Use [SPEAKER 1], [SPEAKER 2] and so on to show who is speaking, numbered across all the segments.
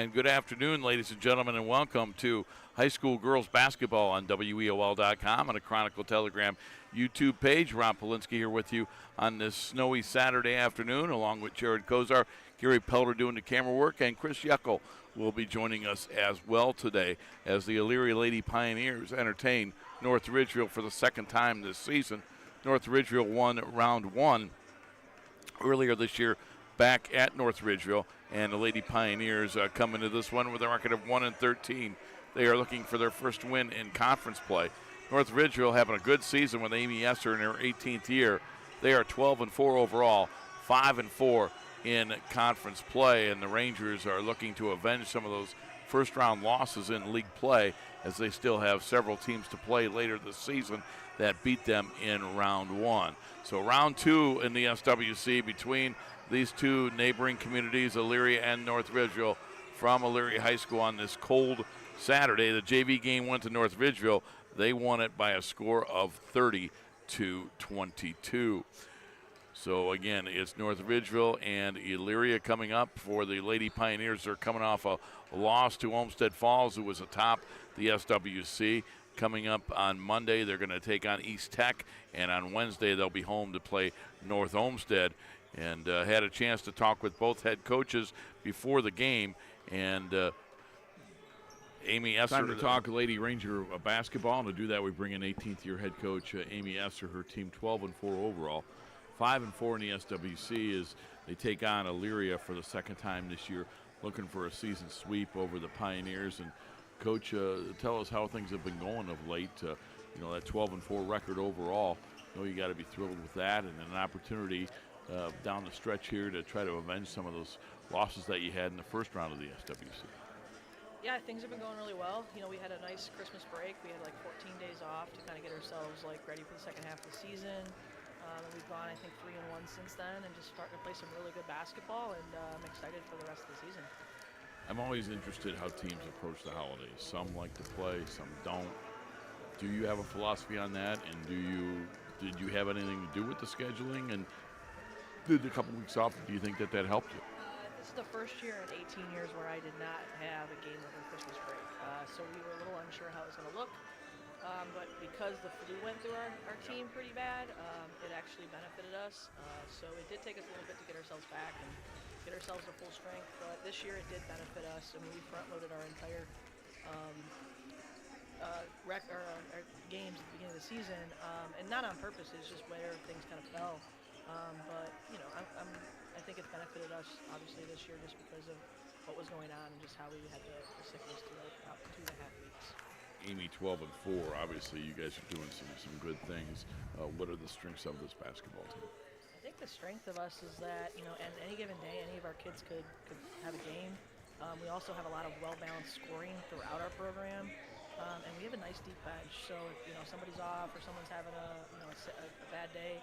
[SPEAKER 1] And good afternoon, ladies and gentlemen, and welcome to high school girls basketball on WEOL.com and a Chronicle Telegram YouTube page. Ron Polinsky here with you on this snowy Saturday afternoon, along with Jared Kozar, Gary Pelter doing the camera work, and Chris Yeckel will be joining us as well today as the Elyria Lady Pioneers entertain North Ridgeville for the second time this season. North Ridgeville won round one earlier this year back at North Ridgeville, and the Lady Pioneers come into this one with a record of 1-13. They are looking for their first win in conference play. North Ridgeville having a good season with Amy Esser in her 18th year. They are 12-4 overall, 5-4 in conference play, and the Rangers are looking to avenge some of those first-round losses in league play as they still have several teams to play later this season that beat them in round one. So round two in the SWC between these two neighboring communities, Elyria and North Ridgeville, from Elyria High School on this cold Saturday. The JV game went to North Ridgeville. They won it by a score of 30-22. So again, it's North Ridgeville and Elyria coming up for the Lady Pioneers. They're coming off a loss to Olmsted Falls, who was atop the SWC. Coming up on Monday, they're going to take on East Tech, and on Wednesday they'll be home to play North Olmsted. And had a chance to talk with both head coaches before the game, and Amy Esser.
[SPEAKER 2] Time to talk Lady Ranger basketball, and to do that we bring in 18th-year head coach Amy Esser. Her team 12-4 overall, 5-4 in the SWC as they take on Elyria for the second time this year, looking for a season sweep over the Pioneers. And Coach, tell us how things have been going of late. You know, that 12-4 record overall. I know you got to be thrilled with that, and an opportunity down the stretch here to try to avenge some of those losses that you had in the first round of the SWC.
[SPEAKER 3] Yeah, things have been going really well. You know, we had a nice Christmas break. We had like 14 days off to kind of get ourselves like ready for the second half of the season. And we've gone, I think, 3-1 since then, and just starting to play some really good basketball. And I'm excited for the rest of the season.
[SPEAKER 2] I'm always interested how teams approach the holidays. Some like to play, some don't. Do you have a philosophy on that? And did you have anything to do with the scheduling? And did a couple weeks off, do you think that helped you?
[SPEAKER 3] This is the first year in 18 years where I did not have a game over Christmas break. So we were a little unsure how it was going to look. But because the flu went through our team pretty bad, it actually benefited us. So it did take us a little bit to get ourselves back and get ourselves to full strength. But this year it did benefit us. I mean, we front-loaded our entire our games at the beginning of the season, and not on purpose. It's just where things kind of fell. But you know, I think it's benefited us obviously this year just because of what was going on and just how we had the sickness to about 2.5 weeks.
[SPEAKER 2] Amy, 12-4. Obviously, you guys are doing some good things. What are the strengths of this basketball team?
[SPEAKER 3] I think the strength of us is that, you know, at any given day, any of our kids could have a game. We also have a lot of well-balanced scoring throughout our program, and we have a nice deep bench. So if, you know, somebody's off or someone's having a bad day,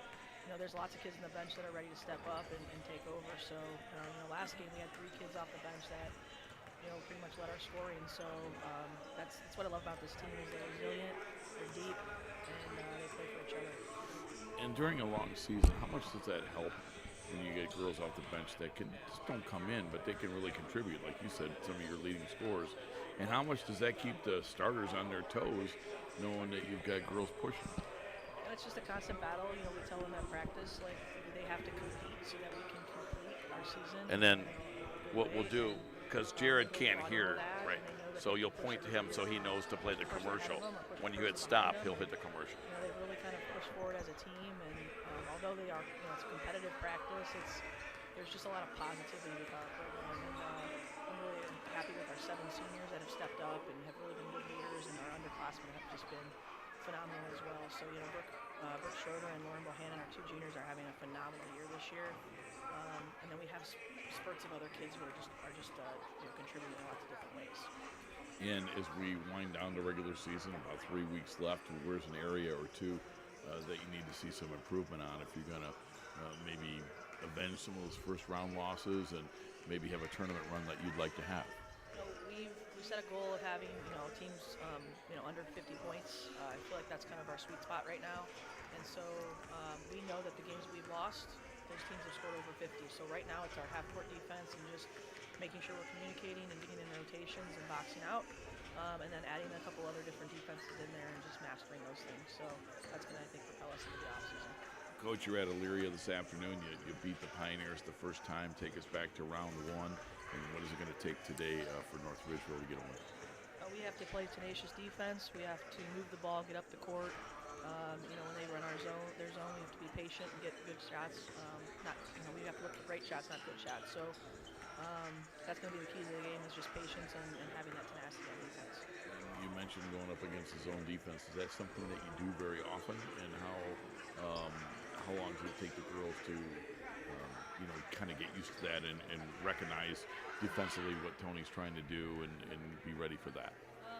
[SPEAKER 3] you know, there's lots of kids in the bench that are ready to step up and take over. So, you know, last game we had 3 kids off the bench that, you know, pretty much led our scoring. So that's what I love about this team is they're resilient, they're deep, and they play for each other.
[SPEAKER 2] And during a long season, how much does that help when you get girls off the bench that just don't come in, but they can really contribute, like you said, some of your leading scorers? And how much does that keep the starters on their toes, knowing that you've got girls pushing?
[SPEAKER 3] It's just a constant battle. You know, we tell them at practice, like, they have to compete so that we can complete our season.
[SPEAKER 1] And then what we'll do, because Jared can't hear, right, so you'll point to him so he knows to play the commercial. When you hit stop, he'll hit the commercial.
[SPEAKER 3] You know, they've really kind of pushed forward as a team, and although they are, you know, it's a competitive practice, there's just a lot of positivity with our program. And I'm really happy with our 7 seniors that have stepped up and have really been good leaders, and our underclassmen have just been phenomenal as well. So, you know, Brooke Schroeder and Lauren Bohannon, our 2 juniors, are having a phenomenal year this year. And then we have spurts of other kids who are just you know, contributing in lots of different ways.
[SPEAKER 2] And as we wind down the regular season, about 3 weeks left, where's an area or two that you need to see some improvement on if you're going to maybe avenge some of those first-round losses and maybe have a tournament run that you'd like to have?
[SPEAKER 3] So we set a goal of having, you know, teams, you know, under 50 points. I feel like that's kind of our sweet spot right now. And so we know that the games we've lost, those teams have scored over 50. So right now it's our half-court defense and just making sure we're communicating and getting in rotations and boxing out, and then adding a couple other different defenses in there and just mastering those things. So that's going to, I think, propel us into the offseason.
[SPEAKER 2] Coach, you're at Elyria this afternoon. You beat the Pioneers the first time. Take us back to round one. And what is it going to take today for North Ridgeville to get a win?
[SPEAKER 3] We have to play tenacious defense. We have to move the ball, get up the court. When they run their zone, we have to be patient and get good shots. We have to look for great shots, not good shots. So that's going to be the key to the game, is just patience and having that tenacity on defense.
[SPEAKER 2] You mentioned going up against the zone defense. Is that something that you do very often? And how long does it take the girls to kind of get used to that and recognize defensively what Tony's trying to do and be ready for that?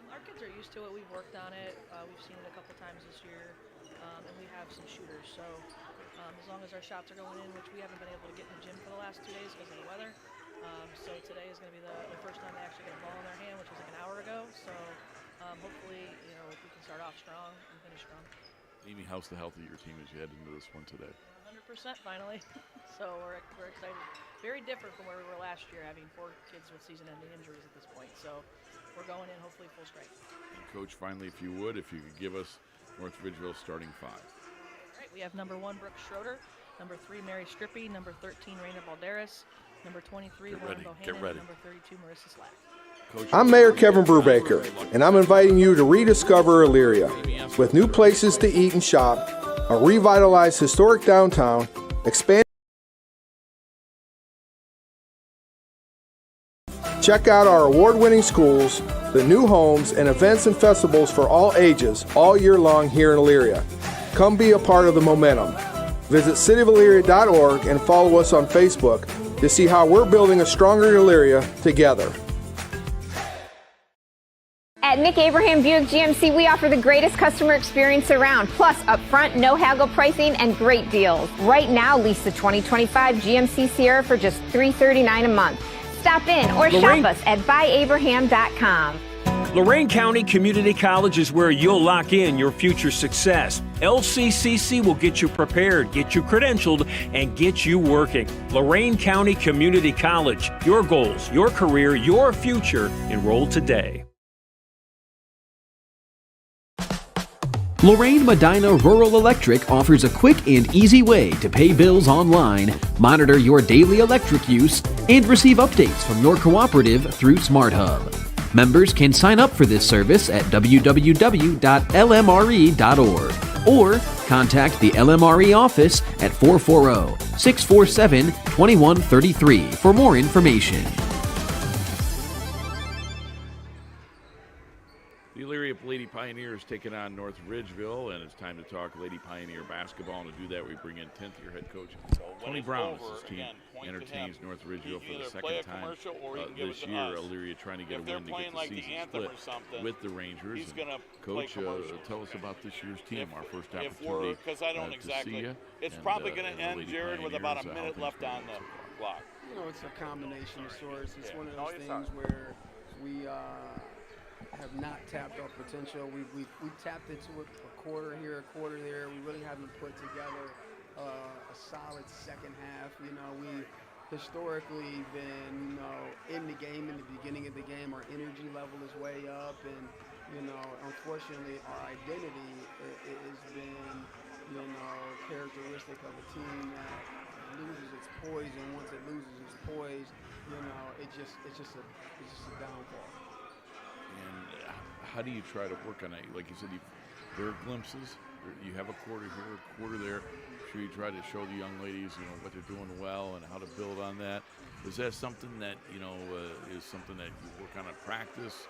[SPEAKER 3] Our kids are used to it. We've worked on it. We've seen it a couple times this year, and we have some shooters. So as long as our shots are going in, which we haven't been able to get in the gym for the last 2 days because of the weather. So today is going to be the first time they actually get a ball in their hand, which was like an hour ago. So hopefully, we can start off strong and finish strong.
[SPEAKER 2] Amy, how's the health of your team as you head into this one today?
[SPEAKER 3] 100% finally. So we're excited. Very different from where we were last year, having 4 kids with season-ending injuries at this point. So we're going in hopefully full strength.
[SPEAKER 2] And Coach, finally, if you could give us North Ridgeville starting 5.
[SPEAKER 3] All right, we have number 1, Brooke Schroeder, number 3, Mary Strippy, number 13, Raina Balderas, number 23, Lauren Bohannon, number 32, Marissa Slack.
[SPEAKER 4] I'm Mayor Kevin Brubaker, and I'm inviting you to rediscover Elyria. With new places to eat and shop, a revitalized historic downtown, expanded. Check out our award-winning schools, the new homes, and events and festivals for all ages all year long here in Elyria. Come be a part of the momentum. Visit cityofelyria.org and follow us on Facebook to see how we're building a stronger Elyria together.
[SPEAKER 5] At Nick Abraham Buick GMC, we offer the greatest customer experience around, plus upfront, no haggle pricing and great deals. Right now, lease the 2025 GMC Sierra for just $339 a month. Stop in or shop us at buyabraham.com.
[SPEAKER 6] Lorain County Community College is where you'll lock in your future success. LCCC will get you prepared, get you credentialed, and get you working. Lorain County Community College. Your goals, your career, your future. Enroll today.
[SPEAKER 7] Lorraine Medina Rural Electric offers a quick and easy way to pay bills online, monitor your daily electric use, and receive updates from your cooperative through SmartHub. Members can sign up for this service at www.lmre.org or contact the LMRE office at 440-647-2133 for more information.
[SPEAKER 2] The Elyria Lady Pioneers taking on North Ridgeville, and it's time to talk Lady Pioneer basketball. And to do that, we bring in 10th-year head coach Tony Brown. This team entertains North Ridgeville for the second time this year. Elyria trying to get a win to get the season split with the Rangers. Coach, tell us about this year's team, our first opportunity to see you.
[SPEAKER 1] It's probably going to end, Jared, with about a minute left on the clock.
[SPEAKER 8] It's a combination of sorts. It's one of those things where we have not tapped our potential. We tapped into a quarter here, a quarter there. We really haven't put together a solid second half. We historically been, in the game, in the beginning of the game, our energy level is way up, and, unfortunately, our identity has been, characteristic of a team that loses its poise, and once it loses its poise, it's just a downfall.
[SPEAKER 2] And how do you try to work on it? Like you said, there are glimpses. You have a quarter here, a quarter there. Sure, you try to show the young ladies, what they're doing well and how to build on that. Is that something that is something that you work on at practice?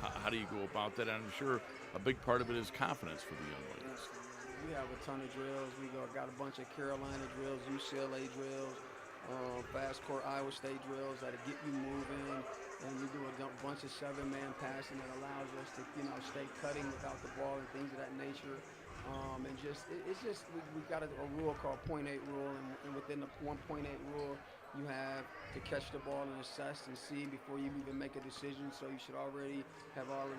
[SPEAKER 2] How do you go about that? And I'm sure a big part of it is confidence for the young ladies.
[SPEAKER 8] We have a ton of drills. We got a bunch of Carolina drills, UCLA drills, fast court Iowa State drills that'll get you moving. And we do a bunch of 7-man passing that allows us to, stay cutting without the ball and things of that nature. We've got a rule called .8 rule, and within the 1.8 rule, you have to catch the ball and assess and see before you even make a decision. So you should have already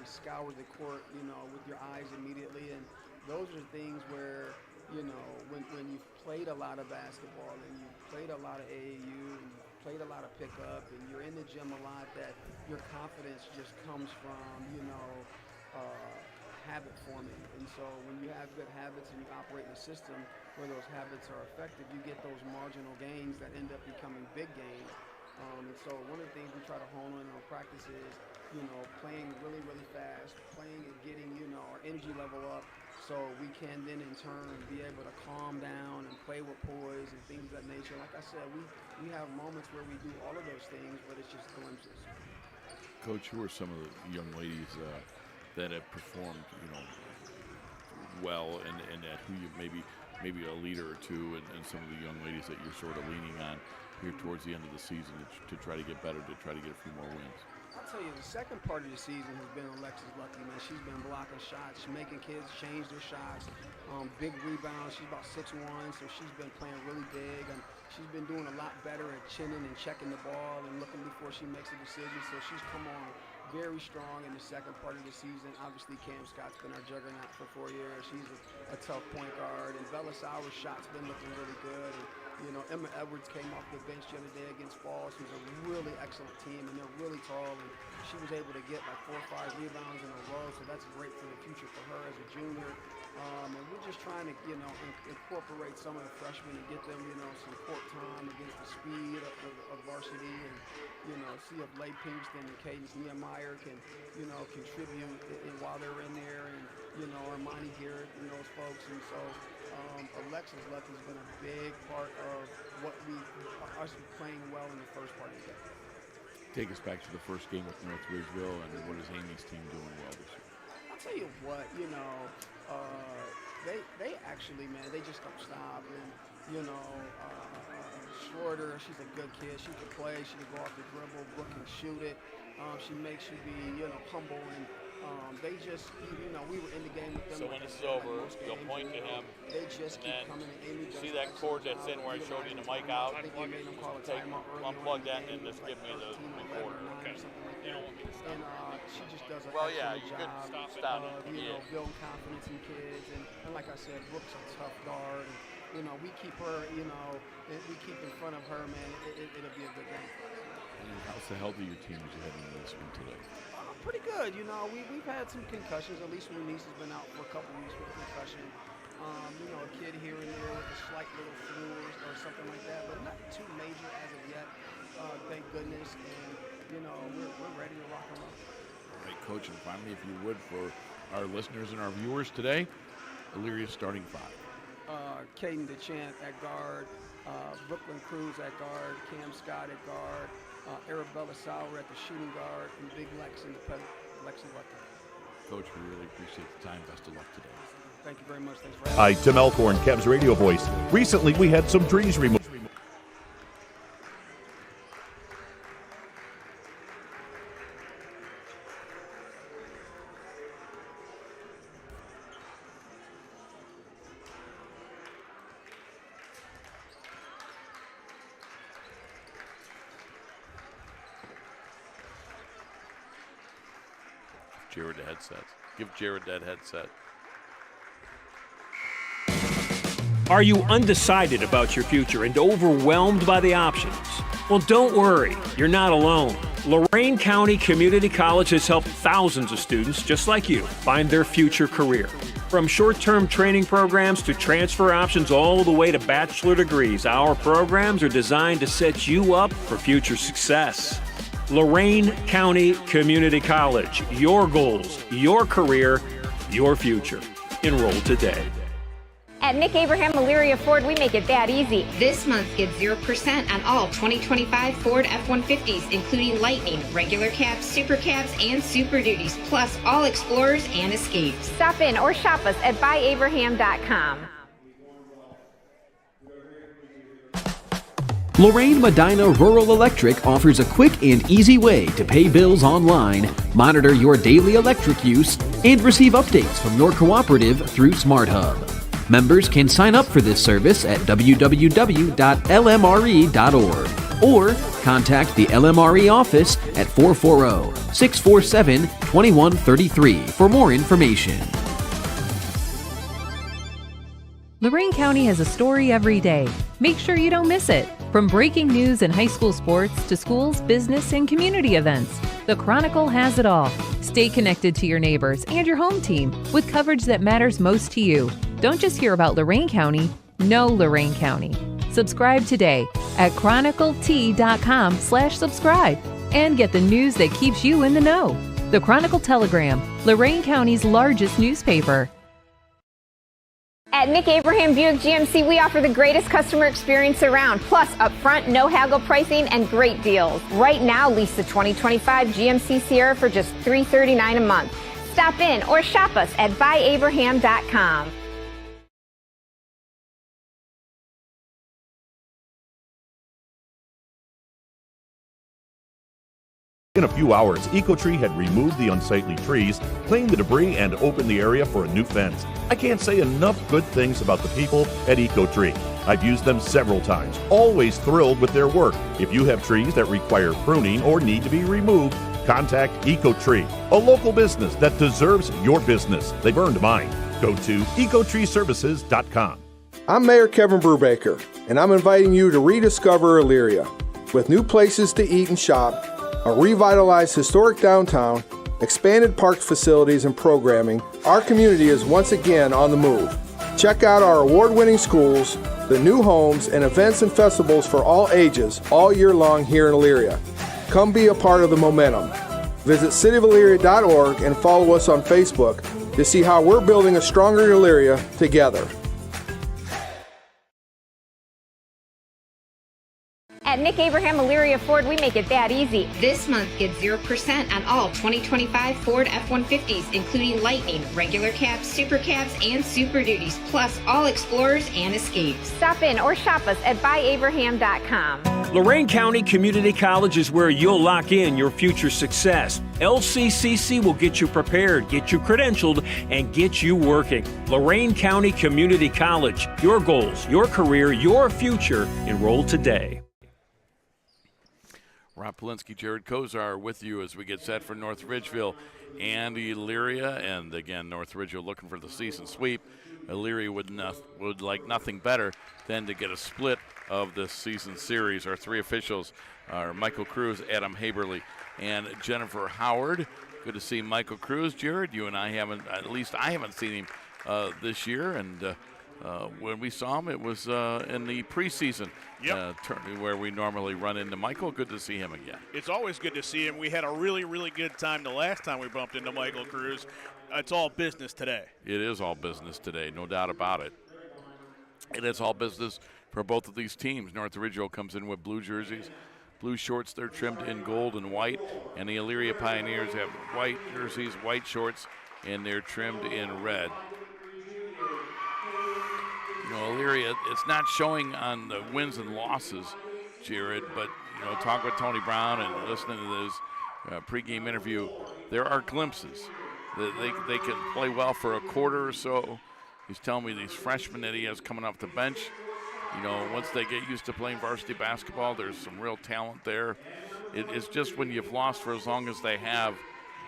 [SPEAKER 8] scoured the court, with your eyes immediately. And those are things where, when you've played a lot of basketball and you've played a a lot of AAU and you played a lot of pickup and you're in the gym a lot, that your confidence just comes from, habit forming. And so when you have good habits and you operate in a system where those habits are effective, you get those marginal gains that end up becoming big gains. And so one of the things we try to hone in on practice is, playing really, really fast, playing and getting, our energy level up, so we can then in turn be able to calm down and play with poise and things of that nature. Like I said, we have moments where we do all of those things, but it's just glimpses.
[SPEAKER 2] Coach, who are some of the young ladies that have performed, well, and that who you maybe a leader or two, and some of the young ladies that you're sort of leaning on here towards the end of the season to try to get better, to try to get a few more wins?
[SPEAKER 8] I'll tell you, the second part of the season has been Alexis Lucky, man. She's been blocking shots, making kids change their shots, big rebounds. She's about 6'1", so she's been playing really big. And she's been doing a lot better at chinning and checking the ball and looking before she makes a decision. So she's come on very strong in the second part of the season. Obviously, Cam Scott's been our juggernaut for 4 years. She's a tough point guard. And Bella Sauer's shot's been looking really good. And, Emma Edwards came off the bench the other day against Falls, who's a really excellent team, and they're really tall. And she was able to get like 4 or 5 rebounds in a row, so that's great for the future for her as a junior. And we're just trying to, incorporate some of the freshmen and get them, some court time against the speed of varsity, and, see if Leigh Pinkston and Cadence Nehemiah can, contribute while they're in there, and, Armani Garrett and those folks. And so Alexis Luck has been a big part of us playing well in the first part of the game.
[SPEAKER 2] Take us back to the first game with North Ridgeville, and what is Amy's team doing well this year?
[SPEAKER 8] I'll tell you what, they actually, man, they just don't stop. And, Schroeder, she's a good kid. She can play. She can go off the dribble. Brooke can shoot it. She makes you be, humble. And they just, we were in the game with them.
[SPEAKER 1] So when this is over, you'll point to him.
[SPEAKER 8] They just keep coming in. Amy
[SPEAKER 1] see that cord that's in where I showed you the mic out? Unplug that and then just give me the recorder. Okay.
[SPEAKER 8] And she just does a
[SPEAKER 1] you
[SPEAKER 8] job
[SPEAKER 1] could stop
[SPEAKER 8] of, building confidence in kids. And like I said, Brooke's a tough guard. And, we keep her, we keep in front of her, man. It'll be a good game.
[SPEAKER 2] And how's the health of your team as you head into this one today?
[SPEAKER 8] Pretty good. We've had some concussions. At least Renice has been out for a couple weeks with a concussion. A kid here and there with a slight little flu or something like that, but nothing too major as of yet. Thank goodness. And, we're ready to rock and roll.
[SPEAKER 2] All right, Coach, and finally, if you would, for our listeners and our viewers today, Elyria starting 5.
[SPEAKER 8] Caden DeChant at guard, Brooklyn Cruz at guard, Cam Scott at guard, Arabella Sauer at the shooting guard, and Big Lex in the Lexi Lucky.
[SPEAKER 2] Coach, we really appreciate the time. Best of luck today.
[SPEAKER 8] Thank you very much. Thanks for having me.
[SPEAKER 9] Hi, Tim Elkhorn, Cavs radio voice. Recently, we had some trees removed.
[SPEAKER 1] Jared the headset. Give Jared that headset.
[SPEAKER 6] Are you undecided about your future and overwhelmed by the options? Well, don't worry. You're not alone. Lorain County Community College has helped thousands of students just like you find their future career. From short-term training programs to transfer options all the way to bachelor degrees, our programs are designed to set you up for future success. Lorain County Community College. Your goals, your career, your future. Enroll today.
[SPEAKER 5] At Nick Abraham Elyria Ford, we make it that easy. This month, get 0% on all 2025 Ford F-150s, including Lightning, regular cabs, super cabs, and Super Duties, plus all Explorers and Escapes. Stop in or shop us at buyabraham.com.
[SPEAKER 7] Lorraine Medina Rural Electric offers a quick and easy way to pay bills online, monitor your daily electric use, and receive updates from your cooperative through SmartHub. Members can sign up for this service at www.lmre.org or contact the LMRE office at 440-647-2133 for more information.
[SPEAKER 10] Lorain County has a story every day. Make sure you don't miss it. From breaking news and high school sports to schools, business, and community events, the Chronicle has it all. Stay connected to your neighbors and your home team with coverage that matters most to you. Don't just hear about Lorain County, know Lorain County. Subscribe today at chroniclet.com/subscribe and get the news that keeps you in the know. The Chronicle Telegram, Lorain County's largest newspaper.
[SPEAKER 5] At Nick Abraham Buick GMC, we offer the greatest customer experience around, plus upfront, no haggle pricing and great deals. Right now, lease the 2025 GMC Sierra for just $339 a month. Stop in or shop us at buyabraham.com.
[SPEAKER 9] In a few hours, EcoTree had removed the unsightly trees, cleaned the debris, and opened the area for a new fence. I can't say enough good things about the people at EcoTree. I've used them several times, always thrilled with their work. If you have trees that require pruning or need to be removed, contact EcoTree, a local business that deserves your business. They've earned mine. Go to ecotreeservices.com.
[SPEAKER 4] I'm Mayor Kevin Brubaker, and I'm inviting you to rediscover Elyria. With new places to eat and shop, a revitalized historic downtown, expanded park facilities and programming, our community is once again on the move. Check out our award-winning schools, the new homes, and events and festivals for all ages all year long here in Elyria. Come be a part of the momentum. Visit cityofelyria.org and follow us on Facebook to see how we're building a stronger Elyria together.
[SPEAKER 5] At Nick Abraham Elyria Ford, we make it that easy. This month, get 0% on all 2025 Ford F-150s, including Lightning, regular cabs, super cabs, and Super Duties, plus all Explorers and Escapes. Stop in or shop us at buyabraham.com.
[SPEAKER 6] Lorain County Community College is where you'll lock in your future success. LCCC will get you prepared, get you credentialed, and get you working. Lorain County Community College. Your goals, your career, your future. Enroll today.
[SPEAKER 1] Rob Polinsky, Jared Kozar with you as we get set for North Ridgeville and Elyria. And again, North Ridgeville looking for the season sweep. Elyria would like nothing better than to get a split of this season series. Our three officials are Michael Cruz, Adam Haberly, and Jennifer Howard. Good to see Michael Cruz. Jared, you and I haven't seen him this year. And when we saw him, it was in the preseason where we normally run into Michael. Good to see him again.
[SPEAKER 11] It's always good to see him. We had a really, really good time the last time we bumped into Michael Cruz. It's all business today.
[SPEAKER 1] It is all business today, no doubt about it. It is all business for both of these teams. North Ridgeville comes in with blue jerseys, blue shorts. They're trimmed in gold and white. And the Elyria Pioneers have white jerseys, white shorts, and they're trimmed in red. You know, Elyria, it's not showing on the wins and losses, Jared, but, you know, talk with Tony Brown and listening to this pregame interview, there are glimpses that they can play well for a quarter or so. He's telling me these freshmen that he has coming off the bench, you know, once they get used to playing varsity basketball, there's some real talent there. It's just when you've lost for as long as they have,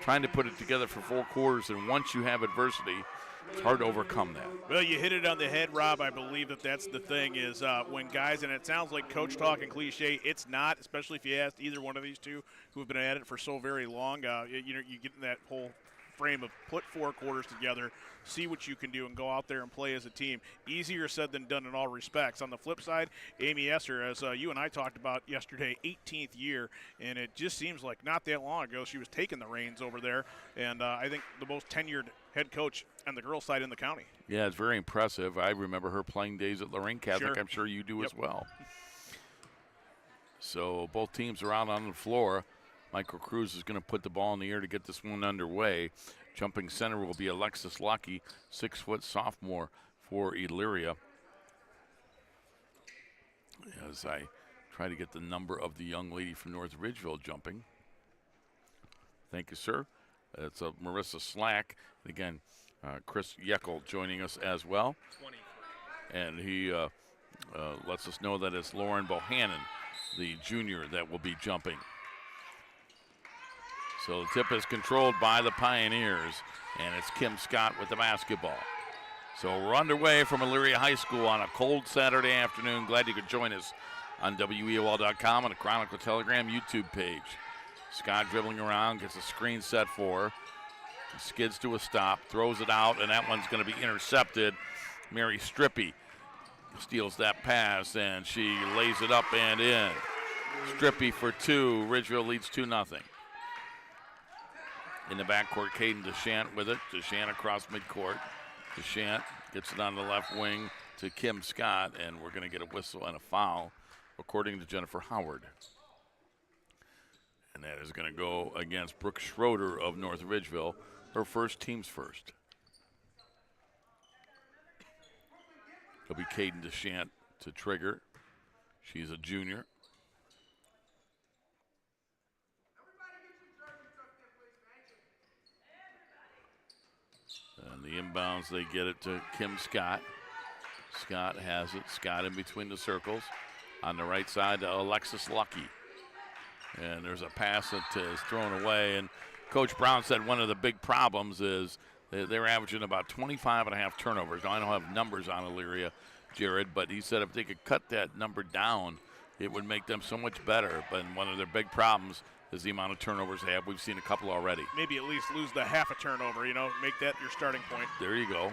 [SPEAKER 1] trying to put it together for 4 quarters, and once you have adversity, it's hard to overcome that.
[SPEAKER 11] Well, you hit it on the head, Rob. I believe that's the thing is when guys, and it sounds like coach talk and cliche, it's not, especially if you ask either one of these two who have been at it for so very long. You get in that whole frame of put 4 quarters together, see what you can do, and go out there and play as a team. Easier said than done in all respects. On the flip side, Amy Esser, as you and I talked about yesterday, 18th year, and it just seems like not that long ago she was taking the reins over there, and I think the most tenured head coach on the girls' side in the county.
[SPEAKER 1] Yeah, it's very impressive. I remember her playing days at Lorain Catholic.
[SPEAKER 11] Sure.
[SPEAKER 1] I'm sure you do as well. So both teams are out on the floor. Michael Cruz is going to put the ball in the air to get this one underway. Jumping center will be Alexis Lucky, 6-foot sophomore for Elyria. As I try to get the number of the young lady from North Ridgeville jumping. Thank you, sir. It's Marissa Slack. Again, Chris Yeckel joining us as well. 23. And he lets us know that it's Lauren Bohannon, the junior, that will be jumping. So the tip is controlled by the Pioneers, and it's Kim Scott with the basketball. So we're underway from Elyria High School on a cold Saturday afternoon. Glad you could join us on WEOL.com and the Chronicle Telegram YouTube page. Scott dribbling around, gets a screen set for her. Skids to a stop, throws it out, and that one's going to be intercepted. Mary Strippy steals that pass, and she lays it up and in. Strippy for two. Ridgeville leads 2-0. In the backcourt, Caden DeShant with it. DeShant across midcourt. DeShant gets it on the left wing to Kim Scott, and we're going to get a whistle and a foul, according to Jennifer Howard. And that is going to go against Brooke Schroeder of North Ridgeville, her first, team's first. It'll be Caden DeShant to trigger. She's a junior. And the inbounds, they get it to Kim Scott. Scott has it. Scott in between the circles. On the right side to Alexis Lucky. And there's a pass that is thrown away. And Coach Brown said one of the big problems is they're averaging about 25.5 turnovers. Now, I don't have numbers on Elyria, Jared, but he said if they could cut that number down, it would make them so much better. But one of their big problems is the amount of turnovers they have. We've seen a couple already.
[SPEAKER 11] Maybe at least lose the half a turnover, make that your starting point.
[SPEAKER 1] There you go.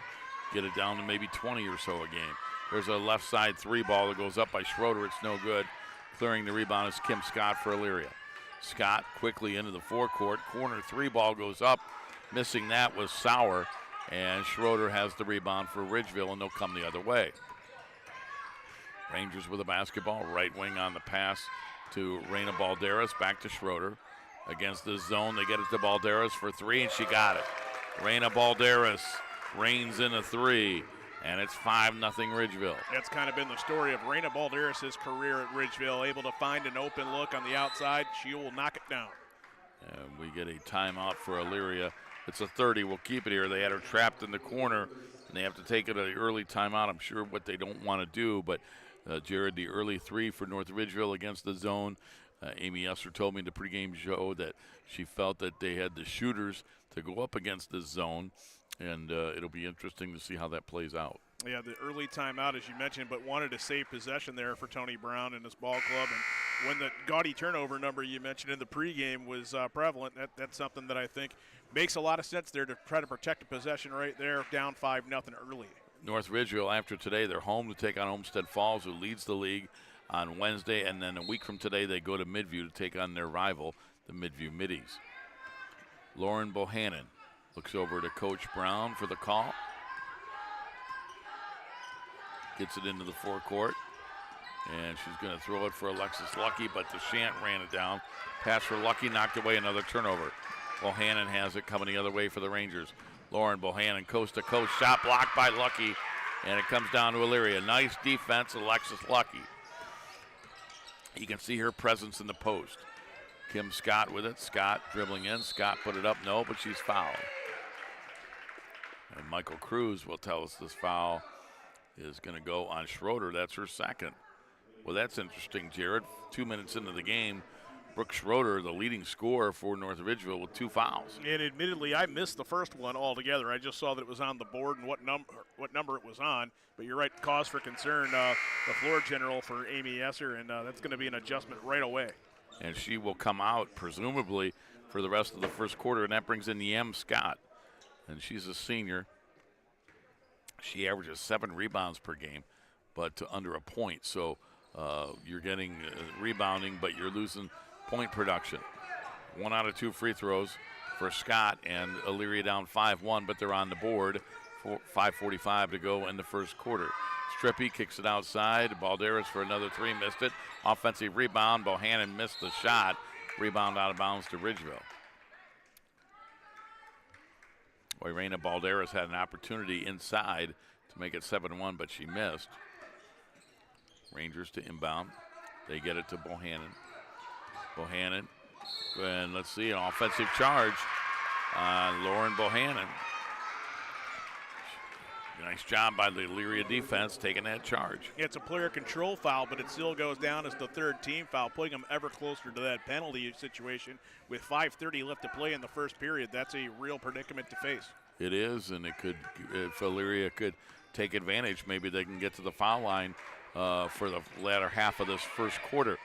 [SPEAKER 1] Get it down to maybe 20 or so a game. There's a left side three ball that goes up by Schroeder. It's no good. Clearing the rebound is Kim Scott for Elyria. Scott quickly into the forecourt. Corner three ball goes up. Missing that was Sauer. And Schroeder has the rebound for Ridgeville, and they'll come the other way. Rangers with a basketball. Right wing on the pass to Reina Balderas. Back to Schroeder. Against the zone, they get it to Balderas for three, and she got it. Reina Balderas reigns in a three, and it's 5-0 Ridgeville.
[SPEAKER 11] That's kind of been the story of Reina Balderas' career at Ridgeville, able to find an open look on the outside. She will knock it down.
[SPEAKER 1] And we get a timeout for Elyria. It's a 30. We'll keep it here. They had her trapped in the corner, and they have to take it an early timeout. I'm sure what they don't want to do, but Jared, the early three for North Ridgeville against the zone. Amy Esser told me in the pregame show that she felt that they had the shooters to go up against this zone, and it'll be interesting to see how that plays out.
[SPEAKER 11] Yeah, the early timeout, as you mentioned, but wanted to save possession there for Tony Brown and his ball club. And when the gaudy turnover number you mentioned in the pregame was prevalent, that's something that I think makes a lot of sense there to try to protect the possession right there, down 5-0 early.
[SPEAKER 1] North Ridgeville, after today, they're home to take on Olmsted Falls, who leads the league on Wednesday, and then a week from today, they go to Midview to take on their rival, the Midview Middies. Lauren Bohannon looks over to Coach Brown for the call. Gets it into the forecourt, and she's going to throw it for Alexis Lucky, but DeShant ran it down. Pass for Lucky, knocked away, another turnover. Bohannon has it coming the other way for the Rangers. Lauren Bohannon, coast to coast, shot blocked by Lucky, and it comes down to Elyria. Nice defense, Alexis Lucky. You can see her presence in the post. Kim Scott with it. Scott dribbling in. Scott put it up. No, but she's fouled. And Michael Cruz will tell us this foul is going to go on Schroeder. That's her second. Well, that's interesting, Jared. 2 minutes into the game, Brooke Schroeder, the leading scorer for North Ridgeville, with 2 fouls.
[SPEAKER 11] And admittedly, I missed the first one altogether. I just saw that it was on the board and what number it was on. But you're right, cause for concern, the floor general for Amy Esser, and that's going to be an adjustment right away.
[SPEAKER 1] And she will come out, presumably, for the rest of the first quarter, and that brings in the M. Scott. And she's a senior. She averages 7 rebounds per game, but under a point. So you're getting rebounding, but you're losing point production. 1 out of 2 free throws for Scott, and Elyria down 5-1, but they're on the board. 5:45 to go in the first quarter. Strippy kicks it outside. Balderas for another 3, missed it. Offensive rebound. Bohannon missed the shot. Rebound out of bounds to Ridgeville. Reina Balderas had an opportunity inside to make it 7-1, but she missed. Rangers to inbound. They get it to Bohannon. Bohannon, and let's see, an offensive charge on Lauren Bohannon. Nice job by the Elyria defense taking that charge.
[SPEAKER 11] It's a player control foul, but it still goes down as the 3rd team foul, putting them ever closer to that penalty situation. With 5:30 left to play in the first period, that's a real predicament to face.
[SPEAKER 1] It is, and it could, if Elyria could take advantage, maybe they can get to the foul line for the latter half of this first quarter.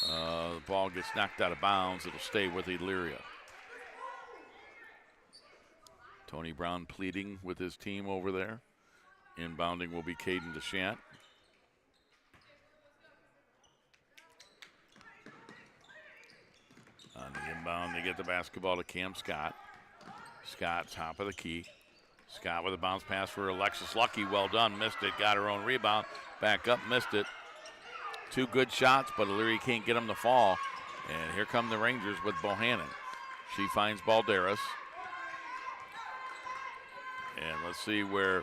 [SPEAKER 1] The ball gets knocked out of bounds. It'll stay with Elyria. Tony Brown pleading with his team over there. Inbounding will be Caden DeShant. On the inbound, they get the basketball to Cam Scott. Scott, top of the key. Scott with a bounce pass for Alexis Lucky. Well done. Missed it. Got her own rebound. Back up. Missed it. 2 good shots, but Elyria can't get them to fall. And here come the Rangers with Bohannon. She finds Balderas. And let's see where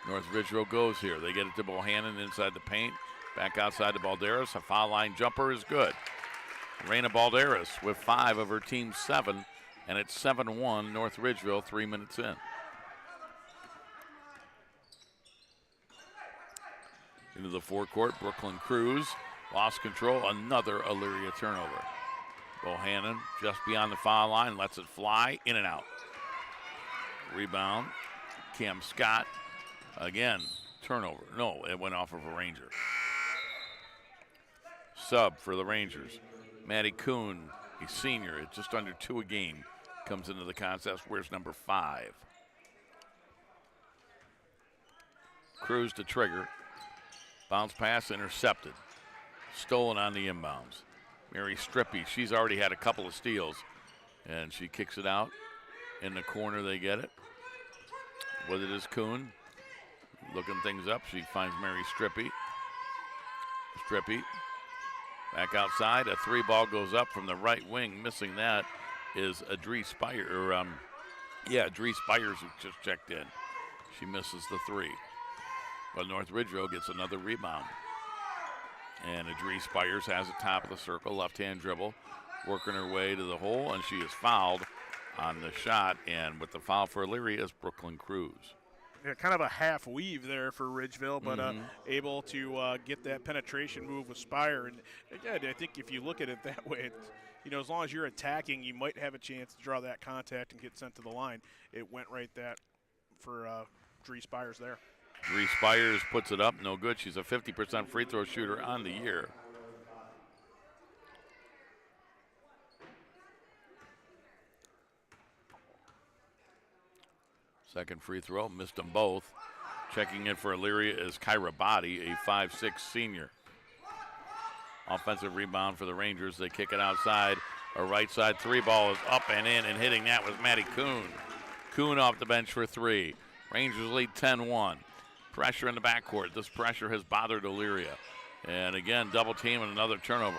[SPEAKER 1] North Ridgeville goes here. They get it to Bohannon inside the paint. Back outside to Balderas. A foul line jumper is good. Reina Balderas with 5 of her team's 7. And it's 7-1 North Ridgeville 3 minutes in. Into the forecourt, Brooklyn Cruz lost control. Another Elyria turnover. Bohannon just beyond the foul line, lets it fly, in and out. Rebound, Cam Scott. Again, turnover. No, it went off of a Ranger. Sub for the Rangers. Maddie Kuhn, a senior at just under 2 a game, comes into the contest. Wears number 5. Cruz to trigger. Bounce pass intercepted. Stolen on the inbounds. Mary Strippy, she's already had a couple of steals. And she kicks it out. In the corner, they get it. With it is Kuhn. Looking things up, she finds Mary Strippy. Strippy. Back outside, a 3 ball goes up from the right wing. Missing that is Adree Spires, Adree Spires, who just checked in. She misses the 3. But North Ridgeville gets another rebound. And Adree Spires has the top of the circle, left-hand dribble, working her way to the hole, and she is fouled on the shot. And with the foul for Elyria is Brooklyn Cruz.
[SPEAKER 11] Yeah, kind of a half weave there for Ridgeville, but able to get that penetration move with Spire. And again, I think if you look at it that way, it's, as long as you're attacking, you might have a chance to draw that contact and get sent to the line. It went right that for Adree Spires there.
[SPEAKER 1] Adree Spires puts it up, no good. She's a 50% free throw shooter on the year. Second free throw, missed them both. Checking in for Elyria is Kyra Body, a 5'6" senior. Offensive rebound for the Rangers. They kick it outside. A right side 3 ball is up and in, and hitting that was Maddie Kuhn. Kuhn off the bench for 3. Rangers lead 10-1. Pressure in the backcourt. This pressure has bothered Elyria. And again, double team and another turnover.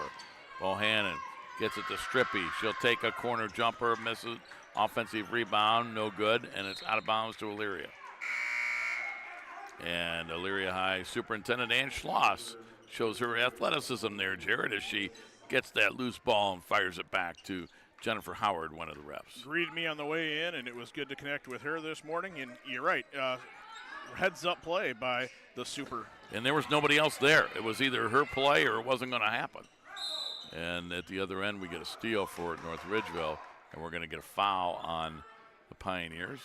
[SPEAKER 1] Bohannon gets it to Strippy. She'll take a corner jumper, misses. Offensive rebound, no good, and it's out of bounds to Elyria. And Elyria High Superintendent Ann Schloss shows her athleticism there, Jared, as she gets that loose ball and fires it back to Jennifer Howard, one of the refs.
[SPEAKER 11] Greeted me on the way in, and it was good to connect with her this morning. And you're right, heads-up play by the Super.
[SPEAKER 1] And there was nobody else there. It was either her play or it wasn't going to happen. And at the other end, we get a steal for North Ridgeville, and we're going to get a foul on the Pioneers.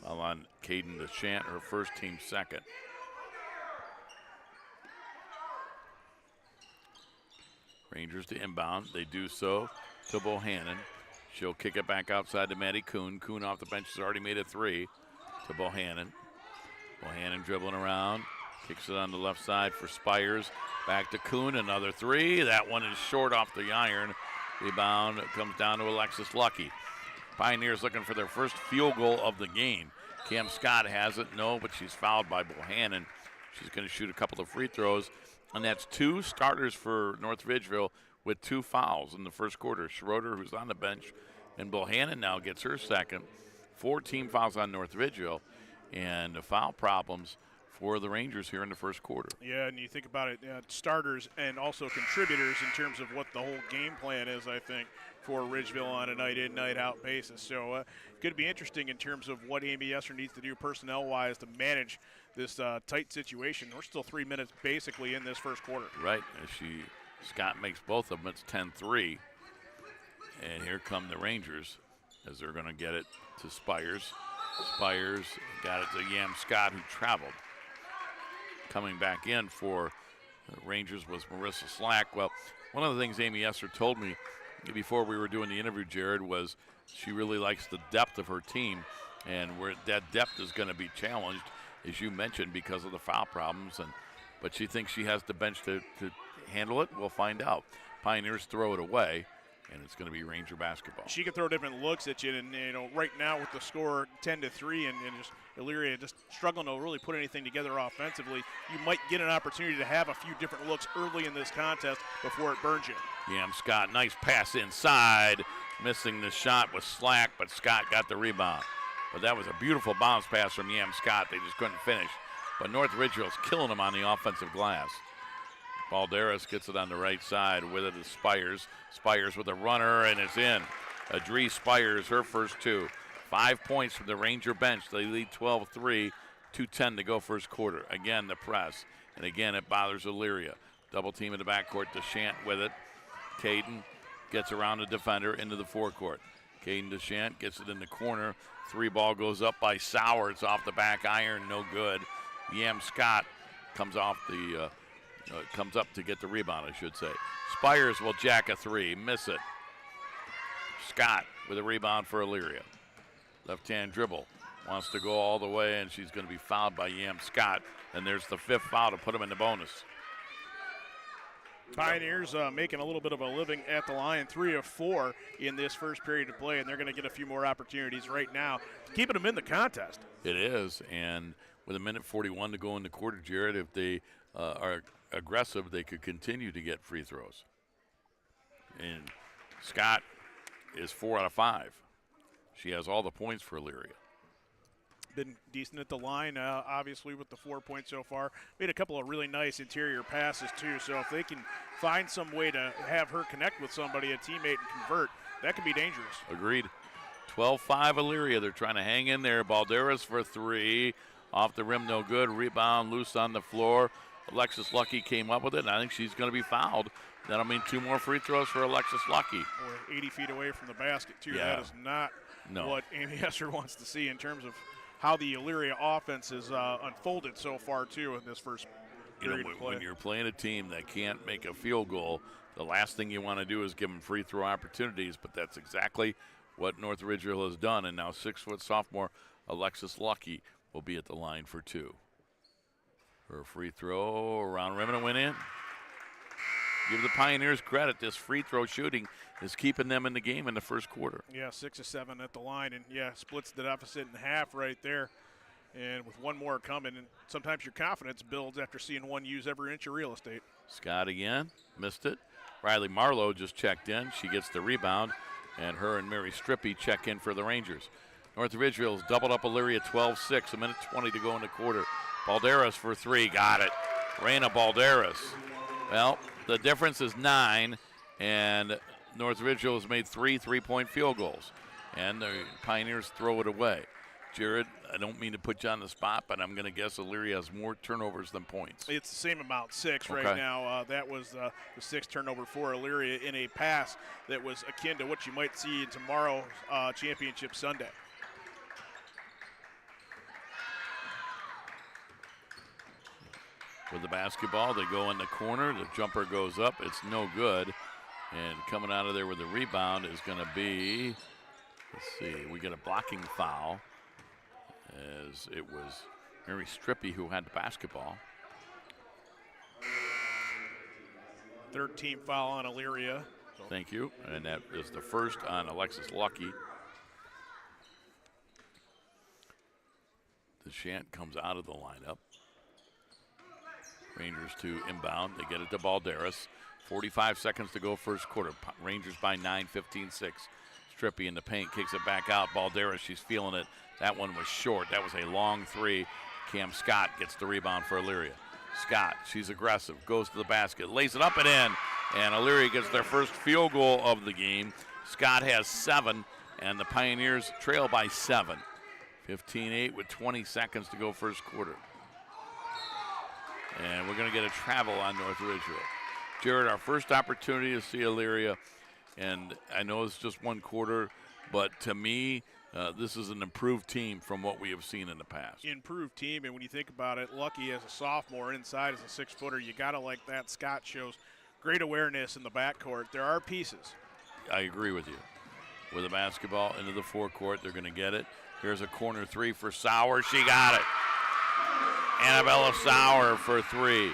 [SPEAKER 1] Foul on Caden DeShant, her first, team second. Rangers to inbound. They do so to Bohannon. She'll kick it back outside to Maddie Kuhn. Kuhn off the bench has already made a 3 to Bohannon. Bohannon dribbling around. Kicks it on the left side for Spires. Back to Kuhn, another 3. That one is short off the iron. Rebound comes down to Alexis Lucky. Pioneers looking for their first field goal of the game. Cam Scott has it, no, but she's fouled by Bohannon. She's going to shoot a couple of free throws. And that's 2 starters for North Ridgeville with 2 fouls in the first quarter. Schroeder, who's on the bench, and Bohannon now gets her second. 4 team fouls on North Ridgeville, and the foul problems for the Rangers here in the first quarter.
[SPEAKER 11] Yeah, and you think about it, starters and also contributors in terms of what the whole game plan is, I think, for Ridgeville on a night-in, night-out basis. So it could be interesting in terms of what Amy Esser needs to do personnel-wise to manage this tight situation. We're still 3 minutes basically in this first quarter.
[SPEAKER 1] Right, as Scott makes both of them, it's 10-3. And here come the Rangers as they're going to get it to Spires. Spires got it to Yam Scott, who traveled. Coming back in for the Rangers was Marissa Slack. Well, one of the things Amy Esser told me before we were doing the interview, Jared, was she really likes the depth of her team, and where that depth is going to be challenged, as you mentioned, because of the foul problems. But she thinks she has the bench to handle it. We'll find out. Pioneers throw it away, and it's going to be Ranger basketball.
[SPEAKER 11] She can throw different looks at you, and right now with the score 10-3, and just Elyria just struggling to really put anything together offensively, you might get an opportunity to have a few different looks early in this contest before it burns you.
[SPEAKER 1] Yam Scott, nice pass inside, missing the shot with Slack, but Scott got the rebound. But that was a beautiful bounce pass from Yam Scott. They just couldn't finish. But North Ridgeville's killing them on the offensive glass. Balderas gets it on the right side. With it is Spires. Spires with a runner, and it's in. Adri Spires, her first two. 5 points from the Ranger bench. They lead 12-3, 2:10 to go first quarter. Again, the press. And again, it bothers Elyria. Double team in the backcourt. DeShant with it. Caden gets around the defender into the forecourt. Caden DeShant gets it in the corner. Three ball goes up by Sauer. It's off the back iron, no good. Yam Scott comes off the comes up to get the rebound, I should say. Spires will jack a three, miss it. Scott with a rebound for Elyria. Left-hand dribble, wants to go all the way, and she's going to be fouled by Yam Scott. And there's the fifth foul to put him in the bonus.
[SPEAKER 11] Pioneers making a little bit of a living at the line, 3 of 4 in this first period of play, and they're going to get a few more opportunities right now, keeping them in the contest.
[SPEAKER 1] It is, and with 1:41 to go in the quarter, Jared, if they are aggressive, they could continue to get free throws. And Scott is 4 out of 5. She has all the points for Elyria.
[SPEAKER 11] Been decent at the line, obviously, with the 4 points so far. Made a couple of really nice interior passes, too. So if they can find some way to have her connect with somebody, a teammate, and convert, that could be dangerous.
[SPEAKER 1] Agreed. 12-5 Elyria. They're trying to hang in there. Balderas for three. Off the rim, no good. Rebound, loose on the floor. Alexis Lucky came up with it, and I think she's going to be fouled. That'll mean 2 more free throws for Alexis Lucky.
[SPEAKER 11] Boy, 80 feet away from the basket, too.
[SPEAKER 1] Yeah.
[SPEAKER 11] That is not what Amy Esser wants to see in terms of how the Elyria offense has unfolded so far, too, in this first period of play.
[SPEAKER 1] When you're playing a team that can't make a field goal, the last thing you want to do is give them free throw opportunities, but that's exactly what North Ridgeville has done, and now 6-foot sophomore Alexis Lucky will be at the line for 2. For a free throw around rim, and it went in. Give the Pioneers credit. This free throw shooting is keeping them in the game in the first quarter.
[SPEAKER 11] Yeah, 6 of 7 at the line, and splits the deficit in half right there. And with one more coming, and sometimes your confidence builds after seeing one use every inch of real estate.
[SPEAKER 1] Scott again, missed it. Riley Marlowe just checked in. She gets the rebound, and her and Mary Strippy check in for the Rangers. North Ridgeville's doubled up Elyria 12-6, 1:20 to go in the quarter. Balderas for 3, got it. Reina Balderas. Well, the difference is 9, and North Ridgeville has made 3 3-point field goals, and the Pioneers throw it away. Jared, I don't mean to put you on the spot, but I'm going to guess Elyria has more turnovers than points.
[SPEAKER 11] It's the same amount, 6 right now. That was the 6th turnover for Elyria in a pass that was akin to what you might see in tomorrow's Championship Sunday.
[SPEAKER 1] With the basketball, they go in the corner. The jumper goes up. It's no good. And coming out of there with the rebound is going to be, let's see, we get a blocking foul, as it was Mary Strippy who had the basketball.
[SPEAKER 11] 13 foul on Elyria.
[SPEAKER 1] Thank you. And that is the first on Alexis Lucky. DeShant comes out of the lineup. Rangers to inbound. They get it to Balderas. 45 seconds to go first quarter. Rangers by 9, 15-6. Strippy in the paint, kicks it back out. Balderas, she's feeling it. That one was short. That was a long 3. Cam Scott gets the rebound for Elyria. Scott, she's aggressive, goes to the basket, lays it up and in. And Elyria gets their first field goal of the game. Scott has 7, and the Pioneers trail by 7. 15-8 with 20 seconds to go first quarter. And we're going to get a travel on North Ridgeville. Jared, our first opportunity to see Elyria And I know it's just one quarter, but to me, this is an improved team from what we have seen in the past.
[SPEAKER 11] Improved team, and when you think about it, Lucky as a sophomore, inside as a 6-footer, you got to like that. Scott shows great awareness in the backcourt. There are pieces.
[SPEAKER 1] I agree with you. With a basketball into the forecourt, they're going to get it. Here's a corner three for Sauer. She got it. Annabella Sauer for three.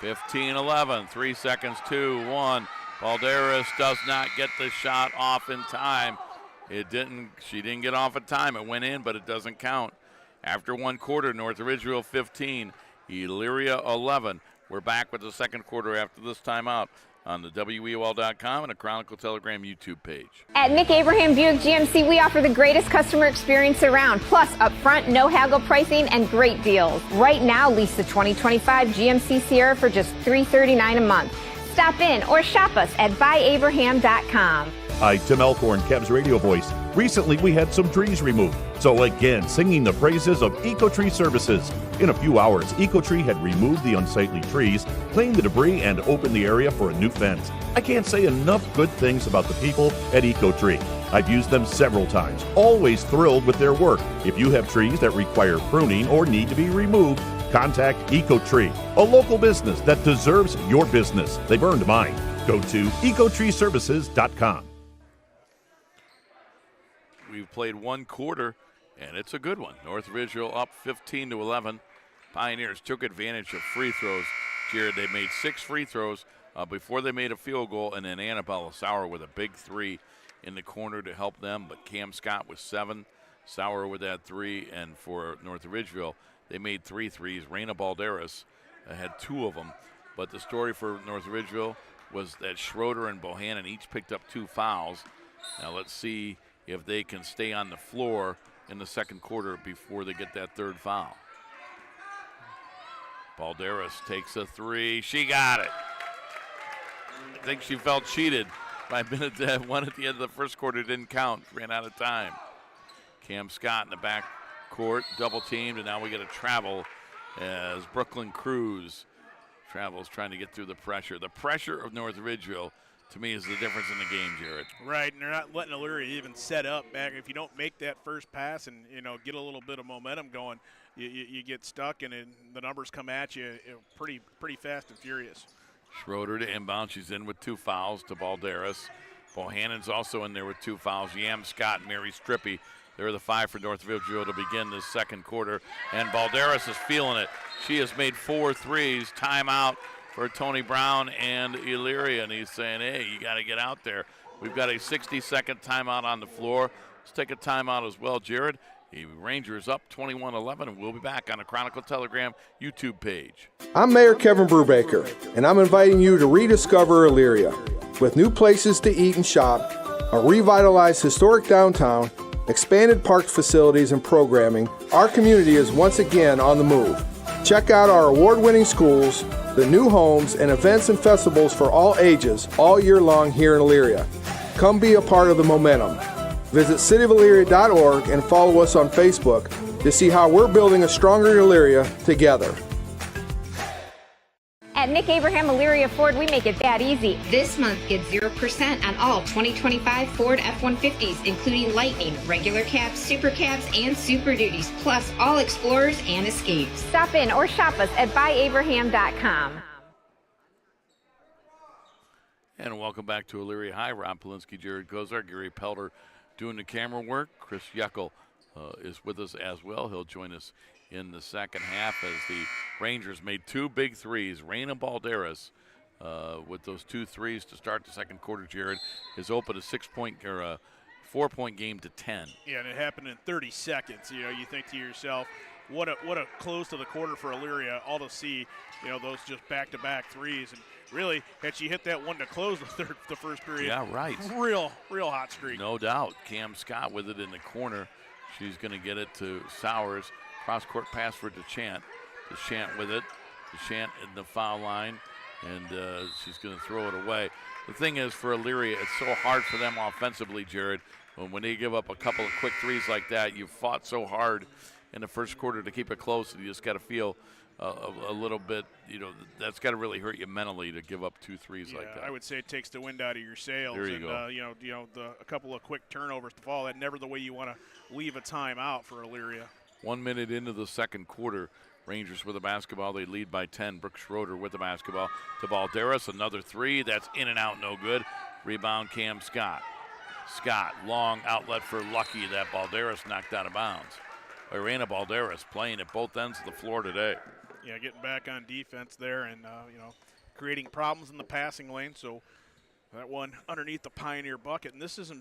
[SPEAKER 1] 15-11, 3 seconds, 2-1. Balderas does not get the shot off in time. She didn't get off in time. It went in, but it doesn't count. After one quarter, North Ridgeville 15, Elyria 11. We're back with the second quarter after this timeout on the WEOL.com and a Chronicle Telegram YouTube page.
[SPEAKER 5] At Nick Abraham Buick GMC, we offer the greatest customer experience around, plus upfront, no haggle pricing and great deals. Right now, lease the 2025 GMC Sierra for just $339 a month. Stop in or shop us at buyabraham.com.
[SPEAKER 9] Hi, Tim Elkhorn, Kev's radio voice. Recently, we had some trees removed. So again, singing the praises of EcoTree Services. In a few hours, EcoTree had removed the unsightly trees, cleaned the debris, and opened the area for a new fence. I can't say enough good things about the people at EcoTree. I've used them several times, always thrilled with their work. If you have trees that require pruning or need to be removed, contact EcoTree, a local business that deserves your business. They've earned mine. Go to ecotreeservices.com.
[SPEAKER 1] We've played one quarter, and it's a good one. North Ridgeville up 15-11. Pioneers took advantage of free throws. Jared, they made 6 free throws before they made a field goal, and then Annabella Sauer with a big 3 in the corner to help them. But Cam Scott with 7, Sauer with that 3, and for North Ridgeville, they made 3 threes. Raina Balderas had 2 of them. But the story for North Ridgeville was that Schroeder and Bohannon each picked up 2 fouls. Now let's see if they can stay on the floor in the second quarter before they get that 3rd foul. Balderas takes a 3. She got it. I think she felt cheated by minute 1 at the end of the first quarter. Didn't count. Ran out of time. Cam Scott in the back court, double teamed, and now we get a travel as Brooklyn Cruz travels trying to get through the pressure. The pressure of North Ridgeville, to me, is the difference in the game, Jared.
[SPEAKER 11] Right, and they're not letting Elyria even set up back. If you don't make that first pass and, get a little bit of momentum going, you get stuck, and the numbers come at you pretty fast and furious.
[SPEAKER 1] Schroeder to inbound. She's in with 2 fouls to Balderas. Bohannon's also in there with 2 fouls. Yam Scott and Mary Strippy. They're the 5 for North Ridgeville to begin this second quarter. And Balderas is feeling it. She has made 4 threes. Timeout for Tony Brown and Elyria, and he's saying, hey, you got to get out there. We've got a 60-second timeout on the floor. Let's take a timeout as well, Jared. The Rangers up 21-11, and we'll be back on the Chronicle Telegram YouTube page.
[SPEAKER 4] I'm Mayor Kevin Brubaker, and I'm inviting you to rediscover Elyria. With new places to eat and shop, a revitalized historic downtown, expanded park facilities and programming, our community is once again on the move. Check out our award-winning schools, the new homes, and events and festivals for all ages all year long here in Elyria. Come be a part of the momentum. Visit cityofelyria.org and follow us on Facebook to see how we're building a stronger Elyria together.
[SPEAKER 5] At Nick Abraham Elyria Ford, we make it that easy. This month, get 0% on all 2025 Ford F-150s, including Lightning, regular cabs, super cabs, and Super Duties, plus all Explorers and Escapes. Stop in or shop us at buyabraham.com.
[SPEAKER 1] And welcome back to Elyria High. Rob Polinsky, Jared Kozar, Gary Pelter doing the camera work. Chris Yeckel is with us as well. He'll join us in the second half as the Rangers made 2 big threes. Raina Balderas with those 2 threes to start the second quarter, Jared, has opened a 4-point game to 10.
[SPEAKER 11] Yeah, and it happened in 30 seconds. You think to yourself, what a close to the quarter for Elyria, all to see, those just back-to-back threes. And really, had she hit that one to close the first period.
[SPEAKER 1] Yeah, right.
[SPEAKER 11] Real hot streak.
[SPEAKER 1] No doubt. Cam Scott with it in the corner. She's going to get it to Sowers. Cross-court pass for DeChant. DeChant with it. DeChant in the foul line, and she's going to throw it away. The thing is, for Elyria, it's so hard for them offensively, Jared. When they give up a couple of quick threes like that, you fought so hard in the first quarter to keep it close, and you just got to feel a little bit, that's got to really hurt you mentally to give up 2 threes like that.
[SPEAKER 11] I would say it takes the wind out of your sails.
[SPEAKER 1] There you go.
[SPEAKER 11] A couple of quick turnovers to fall. That's never the way you want to leave a timeout for Elyria.
[SPEAKER 1] 1 minute into the second quarter, Rangers with the basketball. They lead by 10. Brooke Schroeder with the basketball to Balderas. Another 3. That's in and out, no good. Rebound, Cam Scott. Scott, long outlet for Lucky. That Balderas knocked out of bounds. Irena Balderas playing at both ends of the floor today.
[SPEAKER 11] Yeah, getting back on defense there and, creating problems in the passing lane. So that one underneath the Pioneer bucket. And this has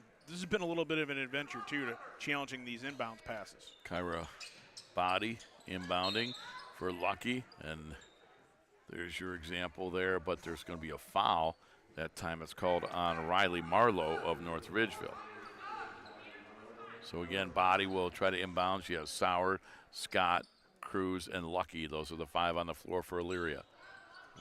[SPEAKER 11] been a little bit of an adventure, too, to challenging these inbounds passes.
[SPEAKER 1] Kyra Body inbounding for Lucky. And there's your example there, but there's going to be a foul. That time it's called on Riley Marlowe of North Ridgeville. So again, Body will try to inbound. She has Sauer, Scott, Cruz, and Lucky. Those are the 5 on the floor for Elyria.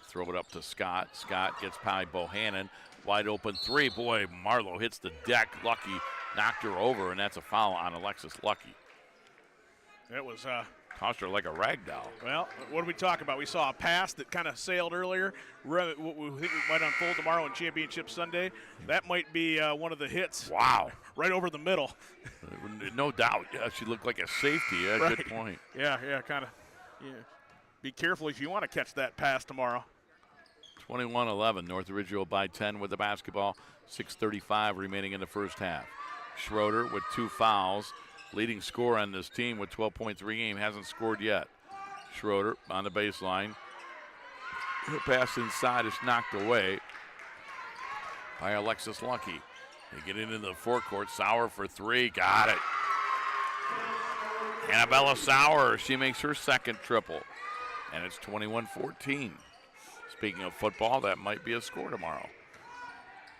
[SPEAKER 1] Throw it up to Scott. Scott gets by Bohannon. Wide open 3. Boy, Marlowe hits the deck. Lucky knocked her over, and that's a foul on Alexis Lucky.
[SPEAKER 11] It was
[SPEAKER 1] tossed her like a rag doll.
[SPEAKER 11] Well, what did we talk about? We saw a pass that kind of sailed earlier. We think it might unfold tomorrow on Championship Sunday. That might be one of the hits.
[SPEAKER 1] Wow.
[SPEAKER 11] Right over the middle.
[SPEAKER 1] No doubt. Yeah, she looked like a safety. Yeah,
[SPEAKER 11] right.
[SPEAKER 1] Good point.
[SPEAKER 11] Yeah, kind of. Yeah. Be careful if you want to catch that pass tomorrow.
[SPEAKER 1] 21-11. North Ridgeville by 10 with the basketball. 6:35 remaining in the first half. Schroeder with 2 fouls. Leading scorer on this team with 12.3 game, hasn't scored yet. Schroeder on the baseline. Her pass inside is knocked away by Alexis Lucky. They get into the forecourt. Sauer for 3, got it. Annabella Sauer, she makes her second triple. And it's 21-14. Speaking of football, that might be a score tomorrow.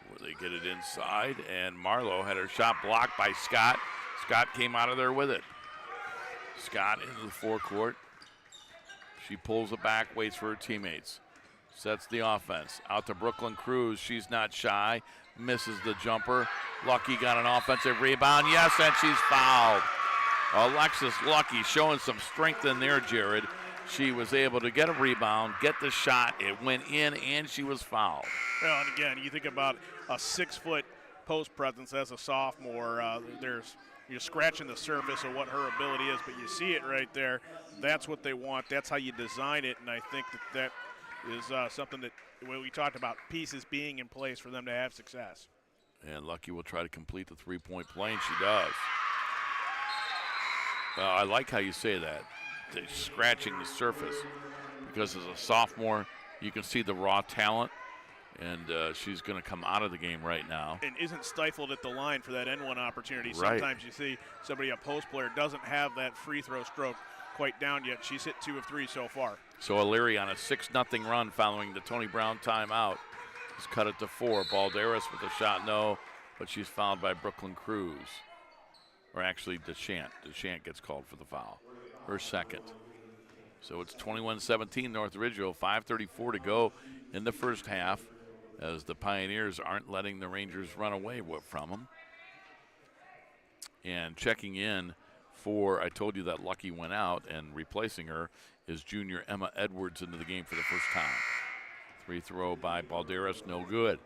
[SPEAKER 1] Where they get it inside, and Marlowe had her shot blocked by Scott. Scott came out of there with it. Scott into the forecourt. She pulls it back, waits for her teammates. Sets the offense. Out to Brooklyn Cruz. She's not shy. Misses the jumper. Lucky got an offensive rebound. Yes, and she's fouled. Alexis Lucky showing some strength in there, Jared. She was able to get a rebound, get the shot. It went in, and she was fouled.
[SPEAKER 11] Well, and again, you think about a 6-foot post presence as a sophomore. You're scratching the surface of what her ability is, but you see it right there. That's what they want. That's how you design it, and I think that is something that we talked about, pieces being in place for them to have success.
[SPEAKER 1] And Lucky will try to complete the three-point play, and she does. I like how you say that, scratching the surface, because as a sophomore, you can see the raw talent. And she's going to come out of the game right now.
[SPEAKER 11] And isn't stifled at the line for that N1 opportunity.
[SPEAKER 1] Right.
[SPEAKER 11] Sometimes you see somebody, a post player, doesn't have that free throw stroke quite down yet. She's hit 2 of 3 so far.
[SPEAKER 1] So Elyria on a 6-0 run following the Tony Brown timeout. Has cut it to 4. Balderas with a shot, no, but she's fouled by Brooklyn Cruz. Or actually Deschant. Deschant gets called for the foul. Her second. So it's 21-17 North Ridgeville. 5:34 to go in the first half, as the Pioneers aren't letting the Rangers run away from them. And checking in for, I told you that Lucky went out, and replacing her is junior Emma Edwards into the game for the first time. 3 throw by Balderas, no good.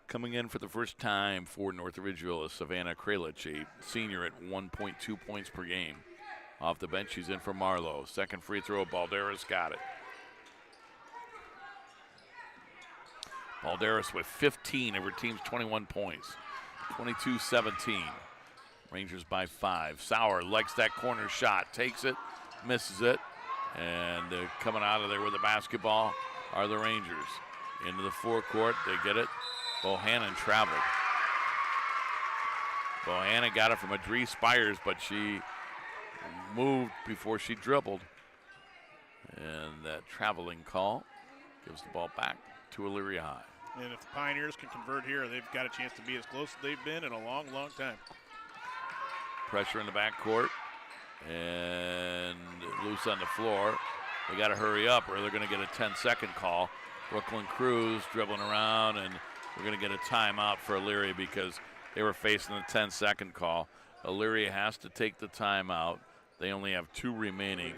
[SPEAKER 1] Coming in for the first time for North Ridgeville is Savannah Kralich, a senior at 1.2 points per game. Off the bench, she's in for Marlowe. Second free throw, Balderas got it. Balderas with 15 of her team's 21 points. 22-17. Rangers by 5. Sauer likes that corner shot. Takes it, misses it. And coming out of there with the basketball are the Rangers. Into the forecourt, they get it. Bohannon traveled. Bohannon got it from Adri Spires, but she moved before she dribbled. And that traveling call gives the ball back to Elyria High.
[SPEAKER 11] And if the Pioneers can convert here, they've got a chance to be as close as they've been in a long, long time.
[SPEAKER 1] Pressure in the backcourt. And loose on the floor. They got to hurry up or they're going to get a 10-second call. Brooklyn Cruz dribbling around, and we're going to get a timeout for Elyria because they were facing the 10-second call. Elyria has to take the timeout. They only have 2 remaining.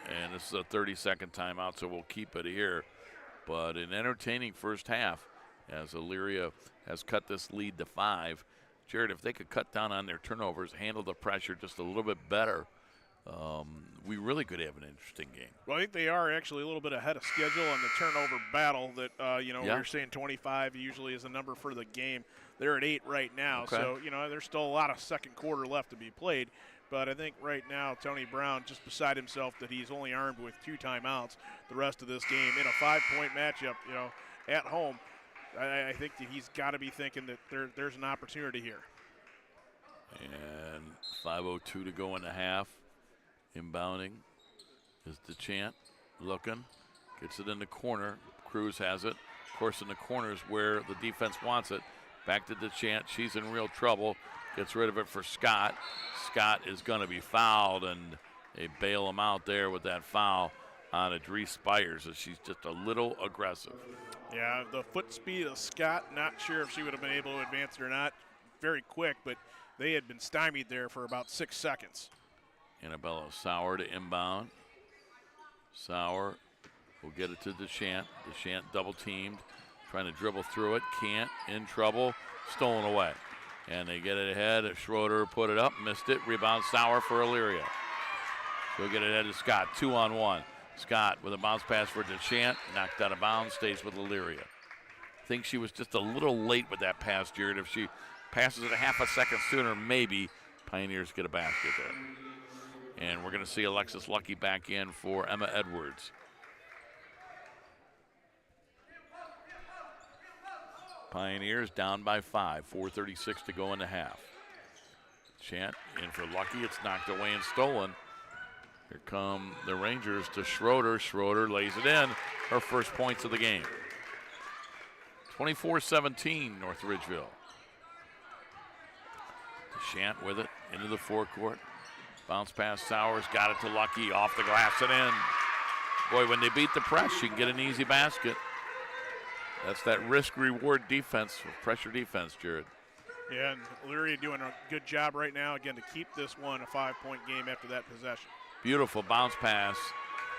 [SPEAKER 1] And this is a 30-second timeout, so we'll keep it here. But an entertaining first half as Elyria has cut this lead to 5. Jared, if they could cut down on their turnovers, handle the pressure just a little bit better, we really could have an interesting game.
[SPEAKER 11] Well, I think they are actually a little bit ahead of schedule on the turnover battle that, we're saying 25 usually is the number for the game. They're at 8 right now.
[SPEAKER 1] Okay.
[SPEAKER 11] So, there's still a lot of second quarter left to be played. But I think right now Tony Brown just beside himself that he's only armed with 2 timeouts the rest of this game in a 5-point matchup, at home. I think that he's got to be thinking that there's an opportunity here.
[SPEAKER 1] And 5:02 to go in the half. Inbounding is DeChant looking. Gets it in the corner. Cruz has it. Of course, in the corner is where the defense wants it. Back to DeChant. She's in real trouble. Gets rid of it for Scott. Scott is going to be fouled, and they bail him out there with that foul on Adrice Spires as she's just a little aggressive.
[SPEAKER 11] Yeah, the foot speed of Scott, not sure if she would have been able to advance it or not. Very quick, but they had been stymied there for about 6 seconds.
[SPEAKER 1] Annabella Sauer to inbound. Sauer will get it to DeChant. DeChant double teamed, trying to dribble through it. Can't, in trouble, stolen away. And they get it ahead. Schroeder put it up, missed it. Rebound Sauer for Elyria. She'll get it ahead to Scott, 2-on-1. Scott with a bounce pass for DeChant, knocked out of bounds, stays with Elyria. I think she was just a little late with that pass, Jared. If she passes it a half a second sooner, maybe Pioneers get a basket there. And we're going to see Alexis Lucky back in for Emma Edwards. Pioneers down by 5, 4:36 to go in the half. Chant in for Lucky, it's knocked away and stolen. Here come the Rangers to Schroeder. Schroeder lays it in, her first points of the game. 24-17 North Ridgeville. Chant with it into the forecourt. Bounce pass, Sowers got it to Lucky, off the glass and in. Boy, when they beat the press, you can get an easy basket. That's that risk-reward defense, pressure defense, Jared.
[SPEAKER 11] Yeah, and Elyria doing a good job right now, again, to keep this one a 5-point game after that possession.
[SPEAKER 1] Beautiful bounce pass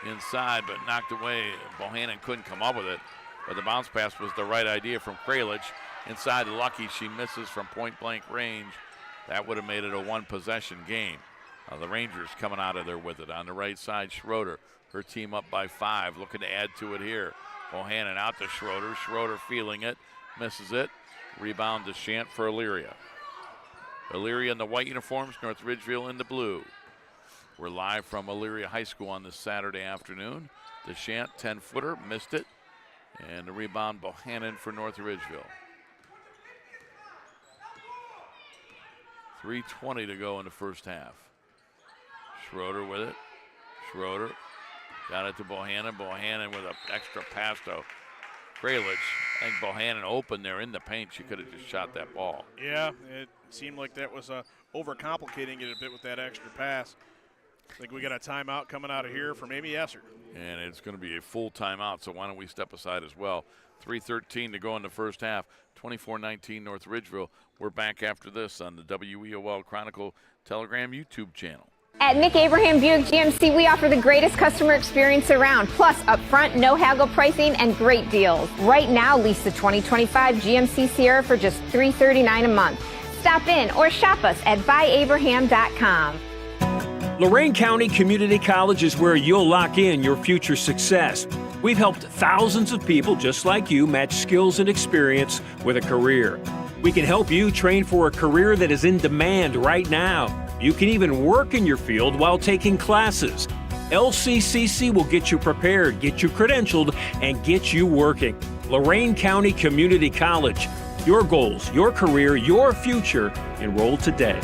[SPEAKER 1] inside, but knocked away. Bohannon couldn't come up with it, but the bounce pass was the right idea from Kralich. Inside Lucky, she misses from point-blank range. That would have made it a one-possession game. The Rangers coming out of there with it. On the right side, Schroeder, her team up by 5, looking to add to it here. Bohannon out to Schroeder. Schroeder feeling it, misses it. Rebound to Shant for Elyria. Elyria in the white uniforms, North Ridgeville in the blue. We're live from Elyria High School on this Saturday afternoon. DeChant, 10-footer, missed it. And the rebound, Bohannon for North Ridgeville. 3:20 to go in the first half. Schroeder with it. Schroeder got it to Bohannon. Bohannon with an extra pass to Kralich. I think Bohannon open there in the paint. She could have just shot that ball.
[SPEAKER 11] Yeah, it seemed like that was overcomplicating it a bit with that extra pass. I think we got a timeout coming out of here from Amy Esser.
[SPEAKER 1] And it's going to be a full timeout, so why don't we step aside as well. 3:13 to go in the first half. 24-19 North Ridgeville. We're back after this on the WEOL Chronicle Telegram YouTube channel.
[SPEAKER 5] At Nick Abraham Buick GMC, we offer the greatest customer experience around, plus upfront, no haggle pricing and great deals. Right now, lease the 2025 GMC Sierra for just $339 a month. Stop in or shop us at buyabraham.com.
[SPEAKER 6] Lorain County Community College is where you'll lock in your future success. We've helped thousands of people just like you match skills and experience with a career. We can help you train for a career that is in demand right now. You can even work in your field while taking classes. LCCC will get you prepared, get you credentialed, and get you working. Lorain County Community College. Your goals, your career, your future. Enroll today.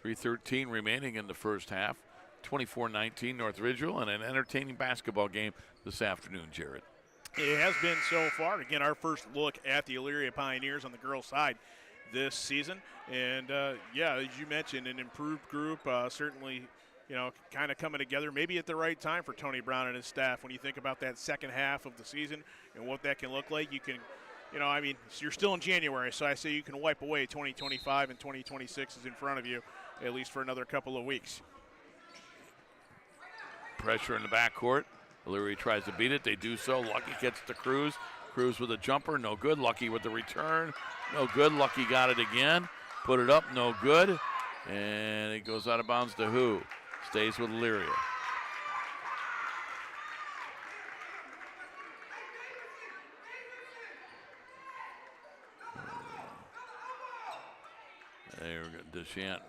[SPEAKER 1] 3:13 remaining in the first half. 24-19 North Ridgeville, and an entertaining basketball game this afternoon, Jared.
[SPEAKER 11] It has been so far. Again, our first look at the Elyria Pioneers on the girls' side this season. And, yeah, as you mentioned, an improved group, certainly, kind of coming together, maybe at the right time for Tony Brown and his staff. When you think about that second half of the season and what that can look like, you can I mean, you're still in January, so I say you can wipe away 2025 and 2026 is in front of you, at least for another couple of weeks.
[SPEAKER 1] Pressure in the backcourt. Elyria tries to beat it. They do so. Lucky gets to Cruz. Cruz with a jumper, no good. Lucky with the return, no good. Lucky got it again. Put it up, no good. And it goes out of bounds to who? Stays with Elyria. There we go. Deshant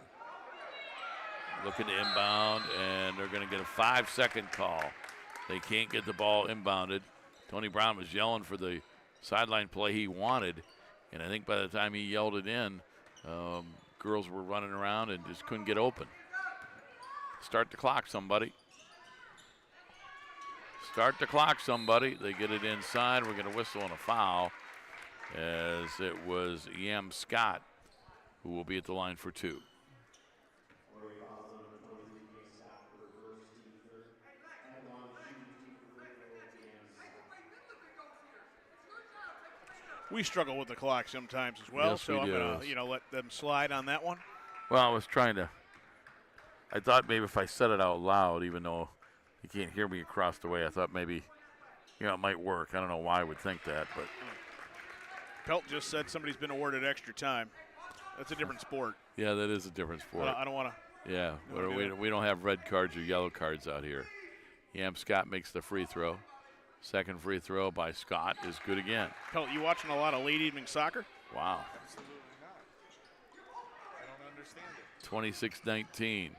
[SPEAKER 1] looking to inbound, and they're going to get a 5-second call. They can't get the ball inbounded. Tony Brown was yelling for the sideline play he wanted, and I think by the time he yelled it in, girls were running around and just couldn't get open. Start the clock, somebody. Start the clock, somebody. They get it inside. We're going to whistle on a foul, as it was Yam Scott who will be at the line for 2.
[SPEAKER 11] We struggle with the clock sometimes as well,
[SPEAKER 1] yes,
[SPEAKER 11] so I'm going to, let them slide on that one.
[SPEAKER 1] Well, I thought maybe if I said it out loud, even though you can't hear me across the way, I thought maybe, it might work. I don't know why I would think that, but.
[SPEAKER 11] Pelt just said somebody's been awarded extra time. That's a different sport.
[SPEAKER 1] Yeah, that is a different sport.
[SPEAKER 11] I don't want to.
[SPEAKER 1] Yeah, we don't have red cards or yellow cards out here. Yam Scott makes the free throw. Second free throw by Scott is good again.
[SPEAKER 11] Pelt, you watching a lot of late evening soccer?
[SPEAKER 1] Wow.
[SPEAKER 12] Absolutely not. I don't understand it.
[SPEAKER 1] 26-19.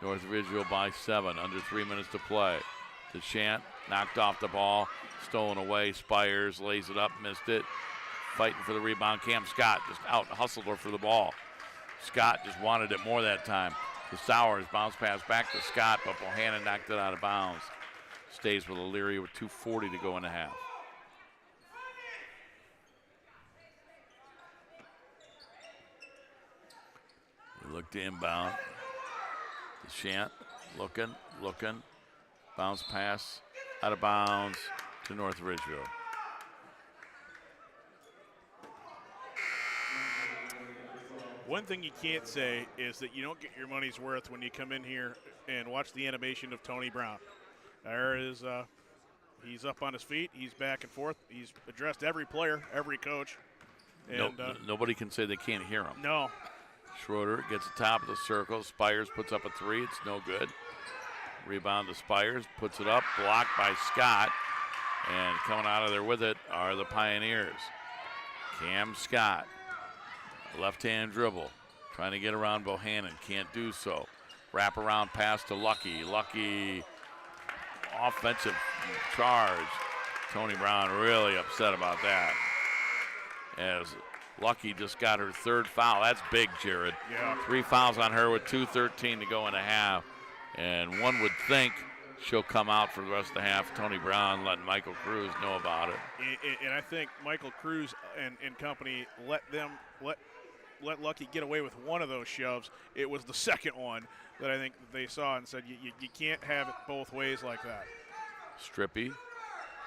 [SPEAKER 1] North Ridgeville by 7. Under 3 minutes to play. Deshant knocked off the ball. Stolen away. Spires lays it up. Missed it. Fighting for the rebound. Cam Scott just out and hustled her for the ball. Scott just wanted it more that time. The Sowers bounce pass back to Scott, but Bohannon knocked it out of bounds. Stays with Elyria with 2:40 to go in the half. They look to inbound. Deshant looking. Bounce pass out of bounds to North Ridgeville.
[SPEAKER 11] One thing you can't say is that you don't get your money's worth when you come in here and watch the animation of Tony Brown. There is, he's up on his feet. He's back and forth. He's addressed every player, every coach. And
[SPEAKER 1] nobody can say they can't hear him.
[SPEAKER 11] No.
[SPEAKER 1] Schroeder gets the top of the circle. Spires puts up a 3. It's no good. Rebound to Spires. Puts it up. Blocked by Scott. And coming out of there with it are the Pioneers. Cam Scott. Left-hand dribble. Trying to get around Bohannon. Can't do so. Wrap-around pass to Lucky. Lucky offensive charge. Tony Brown really upset about that. As Lucky just got her 3rd foul. That's big, Jared.
[SPEAKER 11] Yeah.
[SPEAKER 1] 3 fouls on her with 2:13 to go in the half. And one would think she'll come out for the rest of the half. Tony Brown letting Michael Cruz know about it.
[SPEAKER 11] And I think Michael Cruz and company let Lucky get away with one of those shoves. It was the second one that I think they saw and said, you can't have it both ways like that.
[SPEAKER 1] Strippy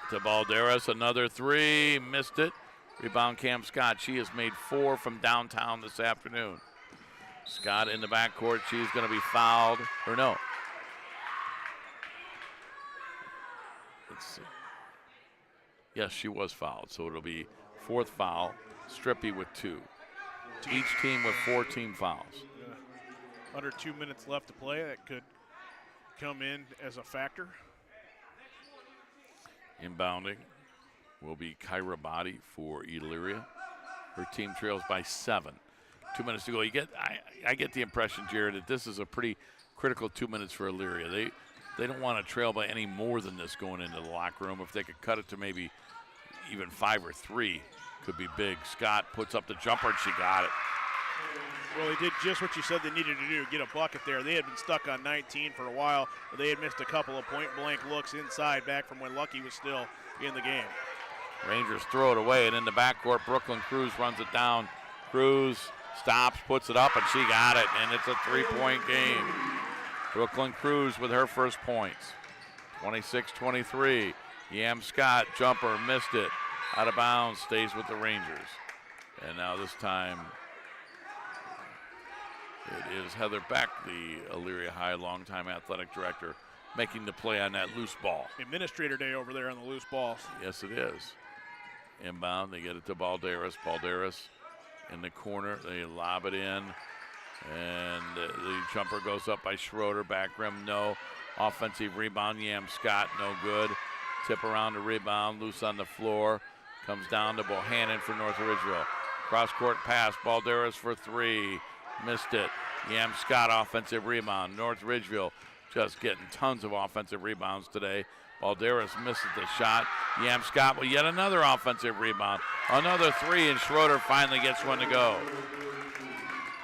[SPEAKER 1] to Balderas, another 3, missed it. Rebound Cam Scott. She has made 4 from downtown this afternoon. Scott in the backcourt. She's going to be fouled. Or no. Let's see. Yes, she was fouled. So it'll be 4th foul. Strippy with 2. Each team with 4 team fouls.
[SPEAKER 11] Under 2 minutes left to play. That could come in as a factor.
[SPEAKER 1] Inbounding will be Kyra Body for Elyria. Her team trails by 7. 2 minutes to go. I get the impression, Jared, that this is a pretty critical 2 minutes for Elyria. They don't want to trail by any more than this going into the locker room. If they could cut it to maybe even 5 or 3, could be big. Scott puts up the jumper, and she got it.
[SPEAKER 11] Well, they did just what you said they needed to do, get a bucket there. They had been stuck on 19 for a while. They had missed a couple of point-blank looks inside back from when Lucky was still in the game.
[SPEAKER 1] Rangers throw it away, and in the backcourt, Brooklyn Cruz runs it down. Cruz stops, puts it up, and she got it, and it's a 3-point game. Brooklyn Cruz with her first points. 26-23. Yam Scott, jumper, missed it. out of bounds, stays with the Rangers. And now this time it is Heather Beck, the Elyria High longtime athletic director, making the play on that loose ball.
[SPEAKER 11] Administrator day over there on the loose balls.
[SPEAKER 1] Yes, it is. Inbound, they get it to Balderas. Balderas in the corner, they lob it in. And the jumper goes up by Schroeder, back rim, no. Offensive rebound, Yam Scott, no good. Tip around the rebound, loose on the floor. Comes down to Bohannon for North Ridgeville. Cross-court pass, Balderas for three. Missed it. Yam Scott, offensive rebound. North Ridgeville just getting tons of offensive rebounds today. Balderas misses the shot. Yam Scott with yet another offensive rebound. Another three, and Schroeder finally gets one to go.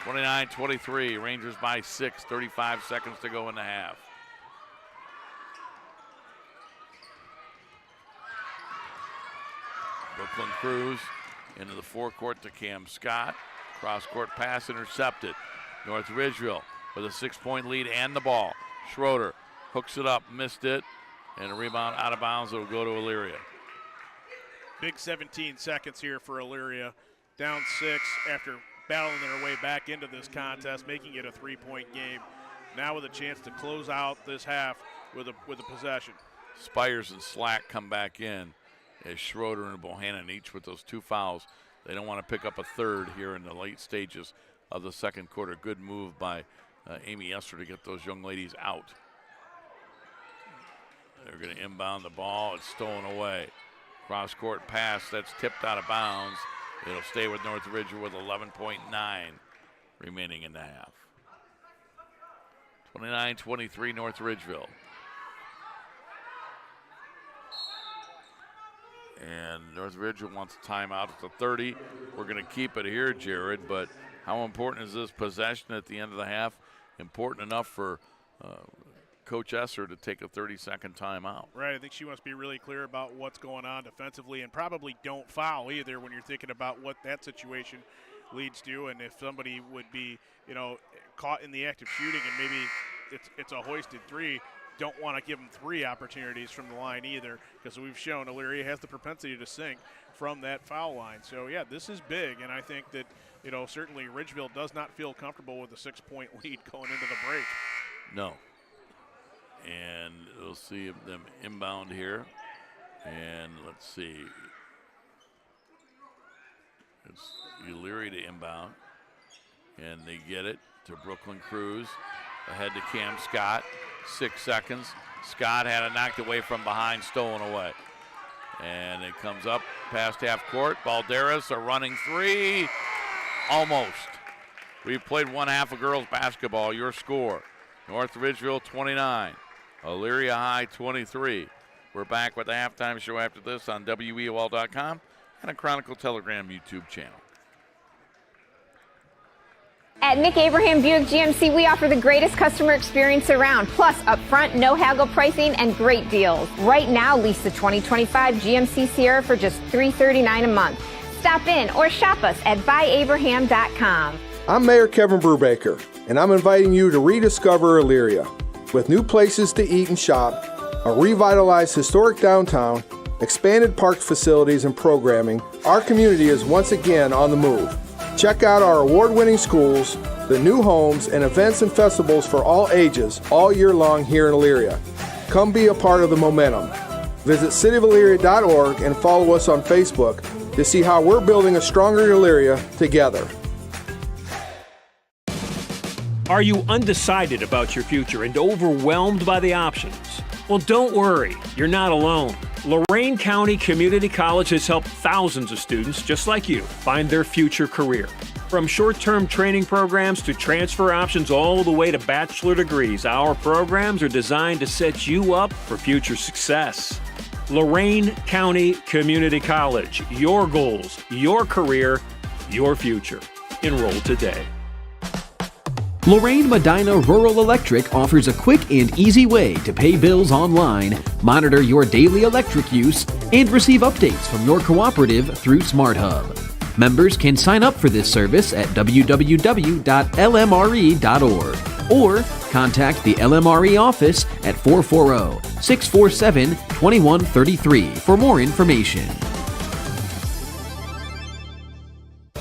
[SPEAKER 1] 29-23, Rangers by 6, 35 seconds to go in the half. Brooklyn Cruz into the forecourt to Cam Scott. Cross-court pass intercepted. North Ridgeville with a 6-point lead and the ball. Schroeder hooks it up, missed it, and a rebound out of bounds. It'll go to Elyria.
[SPEAKER 11] Big 17 seconds here for Elyria. Down 6 after battling their way back into this contest, making it a 3-point game. Now with a chance to close out this half with a possession.
[SPEAKER 1] Spires and Slack come back in as Schroeder and Bohannon each with those 2 fouls. They don't want to pick up a third here in the late stages of the second quarter. Good move by Amy Esser to get those young ladies out. They're going to inbound the ball. It's stolen away. Cross-court pass that's tipped out of bounds. It'll stay with North Ridgeville with 11.9 remaining in the half. 29-23 North Ridgeville. And North Ridgeville wants a timeout at the 30. We're going to keep it here, Jared, but how important is this possession at the end of the half? Important enough for Coach Esser to take a 30-second timeout.
[SPEAKER 11] Right, I think she wants to be really clear about what's going on defensively, and probably don't foul either when you're thinking about what that situation leads to, and if somebody would be, caught in the act of shooting and maybe it's a hoisted three, don't want to give them 3 opportunities from the line either, because we've shown Elyria has the propensity to sink from that foul line. So, yeah, this is big, and I think that, certainly Ridgeville does not feel comfortable with a 6-point lead going into the break.
[SPEAKER 1] No. And we'll see them inbound here. And let's see. It's Elyria to inbound. And they get it to Brooklyn Cruz. Ahead to Cam Scott. 6 seconds. Scott had it knocked away from behind, stolen away. And it comes up past half court. Balderas, a running three. Almost. We've played one half of girls basketball. Your score, North Ridgeville 29, Elyria High 23. We're back with the halftime show after this on WEOL.com and a Chronicle Telegram YouTube channel.
[SPEAKER 5] At Nick Abraham Buick GMC, we offer the greatest customer experience around, plus upfront, no haggle pricing and great deals. Right now, lease the 2025 GMC Sierra for just $339 a month. Stop in or shop us at buyabraham.com.
[SPEAKER 4] I'm Mayor Kevin Brubaker, and I'm inviting you to rediscover Elyria. With new places to eat and shop, a revitalized historic downtown, expanded park facilities and programming, our community is once again on the move. Check out our award-winning schools, the new homes, and events and festivals for all ages all year long here in Elyria. Come be a part of the momentum. Visit cityofelyria.org and follow us on Facebook to see how we're building a stronger Elyria together.
[SPEAKER 6] Are you undecided about your future and overwhelmed by the options? Well, don't worry, you're not alone. Lorain County Community College has helped thousands of students just like you find their future career. From short-term training programs to transfer options all the way to bachelor degrees, our programs are designed to set you up for future success. Lorain County Community College, your goals, your career, your future. Enroll today.
[SPEAKER 7] Lorraine Medina Rural Electric offers a quick and easy way to pay bills online, monitor your daily electric use, and receive updates from your cooperative through SmartHub. Members can sign up for this service at www.lmre.org or contact the LMRE office at 440-647-2133 for more information.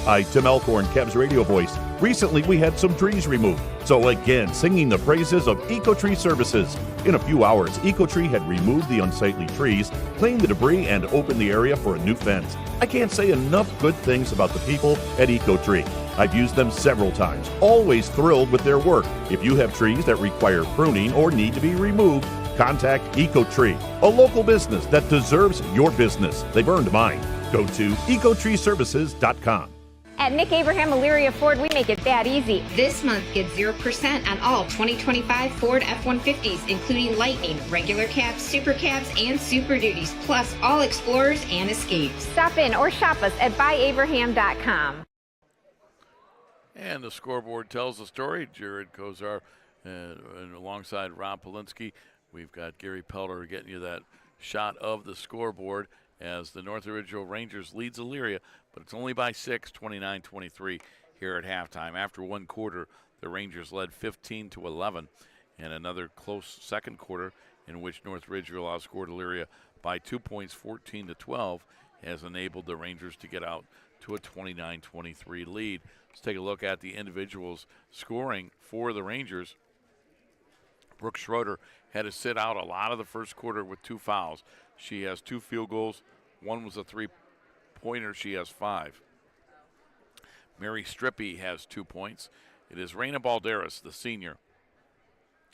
[SPEAKER 9] Hi, Tim Elkhorn, Kev's radio voice. Recently, we had some trees removed. So again, singing the praises of EcoTree Services. In a few hours, EcoTree had removed the unsightly trees, cleaned the debris, and opened the area for a new fence. I can't say enough good things about the people at EcoTree. I've used them several times, always thrilled with their work. If you have trees that require pruning or need to be removed, contact EcoTree, a local business that deserves your business. They've earned mine. Go to ecotreeservices.com.
[SPEAKER 5] At Nick Abraham Elyria Ford, we make it that easy. This month, get 0% on all 2025 Ford F-150s, including Lightning, regular cabs, super cabs, and Super Duties, plus all Explorers and Escapes. Stop in or shop us at buyabraham.com.
[SPEAKER 1] And the scoreboard tells the story. Jared Kozar and alongside Rob Polinsky. We've got Gary Pelter getting you that shot of the scoreboard as the North Ridgeville Rangers leads Elyria, but it's only by 6, 29-23 here at halftime. After one quarter, the Rangers led 15-11, and another close second quarter in which North Ridgeville outscored Elyria by 2 points, 14-12, has enabled the Rangers to get out to a 29-23 lead. Let's take a look at the individuals scoring for the Rangers. Brooke Schroeder had to sit out a lot of the first quarter with 2 fouls. She has 2 field goals. One was a 3-pointer. She has 5. Mary Strippy has 2 points. It is Raina Balderas, the senior,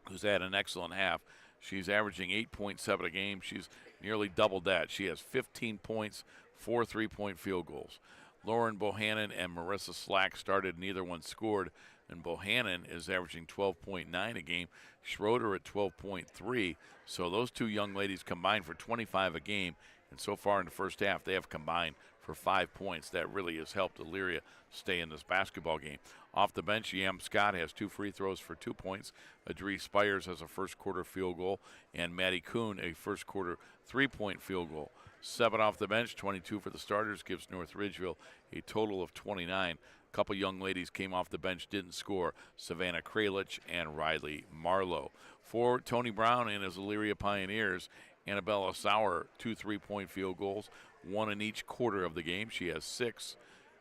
[SPEAKER 1] who's had an excellent half. She's averaging 8.7 a game. She's nearly doubled that. She has 15 points, 4 3-point field goals. Lauren Bohannon and Marissa Slack started. Neither one scored. And Bohannon is averaging 12.9 a game. Schroeder at 12.3. So those two young ladies combined for 25 a game. And so far in the first half, they have combined for 5 points. That really has helped Elyria stay in this basketball game. Off the bench, Yam Scott has 2 free throws for 2 points. Adri Spires has a first quarter field goal. And Maddie Kuhn a first quarter 3-point field goal. 7 off the bench, 22 for the starters, gives North Ridgeville a total of 29. A couple young ladies came off the bench, didn't score. Savannah Kralich and Riley Marlowe. For Tony Brown and his Elyria Pioneers, Annabella Sauer, 2 3-point field goals, 1 in each quarter of the game. She has 6.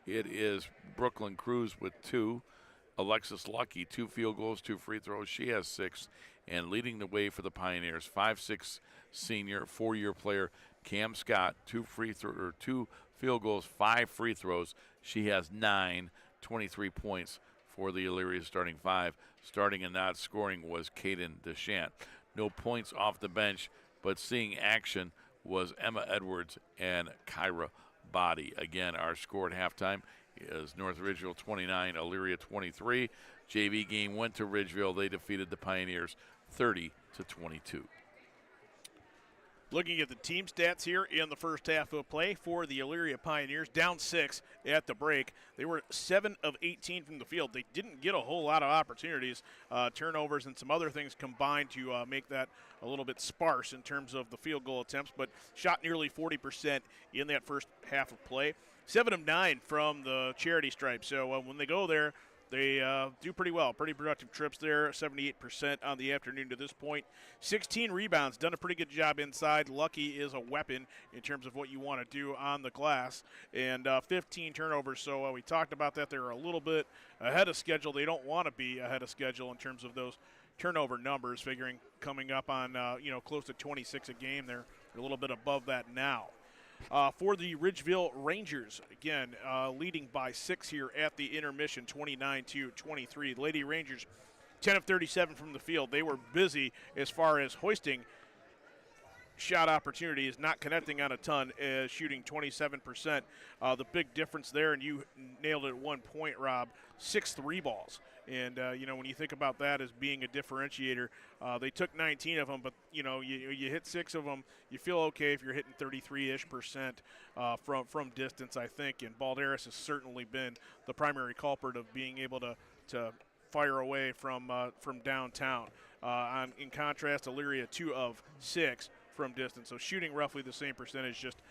[SPEAKER 1] It is Brooklyn Cruz with 2. Alexis Lucky, 2 field goals, 2 free throws. She has 6. And leading the way for the Pioneers, 5'6" senior, 4-year player, Cam Scott, 2 field goals, 5 free throws. She has 9, 23 points for the Elyria starting 5. Starting and not scoring was Caden Deschant. No points off the bench, but seeing action was Emma Edwards and Kyra Body. Again, our score at halftime is North Ridgeville 29, Elyria 23. JV game went to Ridgeville. They defeated the Pioneers 30-22.
[SPEAKER 11] Looking at the team stats here in the first half of play for the Elyria Pioneers, down 6 at the break. They were 7 of 18 from the field. They didn't get a whole lot of opportunities. Turnovers and some other things combined to make that a little bit sparse in terms of the field goal attempts, but shot nearly 40% in that first half of play. 7 of 9 from the charity stripe. So when they go there, they do pretty well. Pretty productive trips there, 78% on the afternoon to this point. 16 rebounds, done a pretty good job inside. Lucky is a weapon in terms of what you want to do on the glass. And 15 turnovers, so we talked about that. They're a little bit ahead of schedule. They don't want to be ahead of schedule in terms of those turnover numbers, figuring coming up on close to 26 a game. They're a little bit above that now. For the Ridgeville Rangers, again, leading by 6 here at the intermission, 29-23. Lady Rangers, 10 of 37 from the field. They were busy as far as hoisting shot opportunities, not connecting on a ton, shooting 27%. The big difference there, and you nailed it at one point, Rob, 6 3-balls. And, when you think about that as being a differentiator, they took 19 of them, but, you hit 6 of them. You feel okay if you're hitting 33-ish% from distance, I think. And Balderas has certainly been the primary culprit of being able to fire away from downtown. In contrast, Elyria, 2 of 6 from distance. So shooting roughly the same percentage, just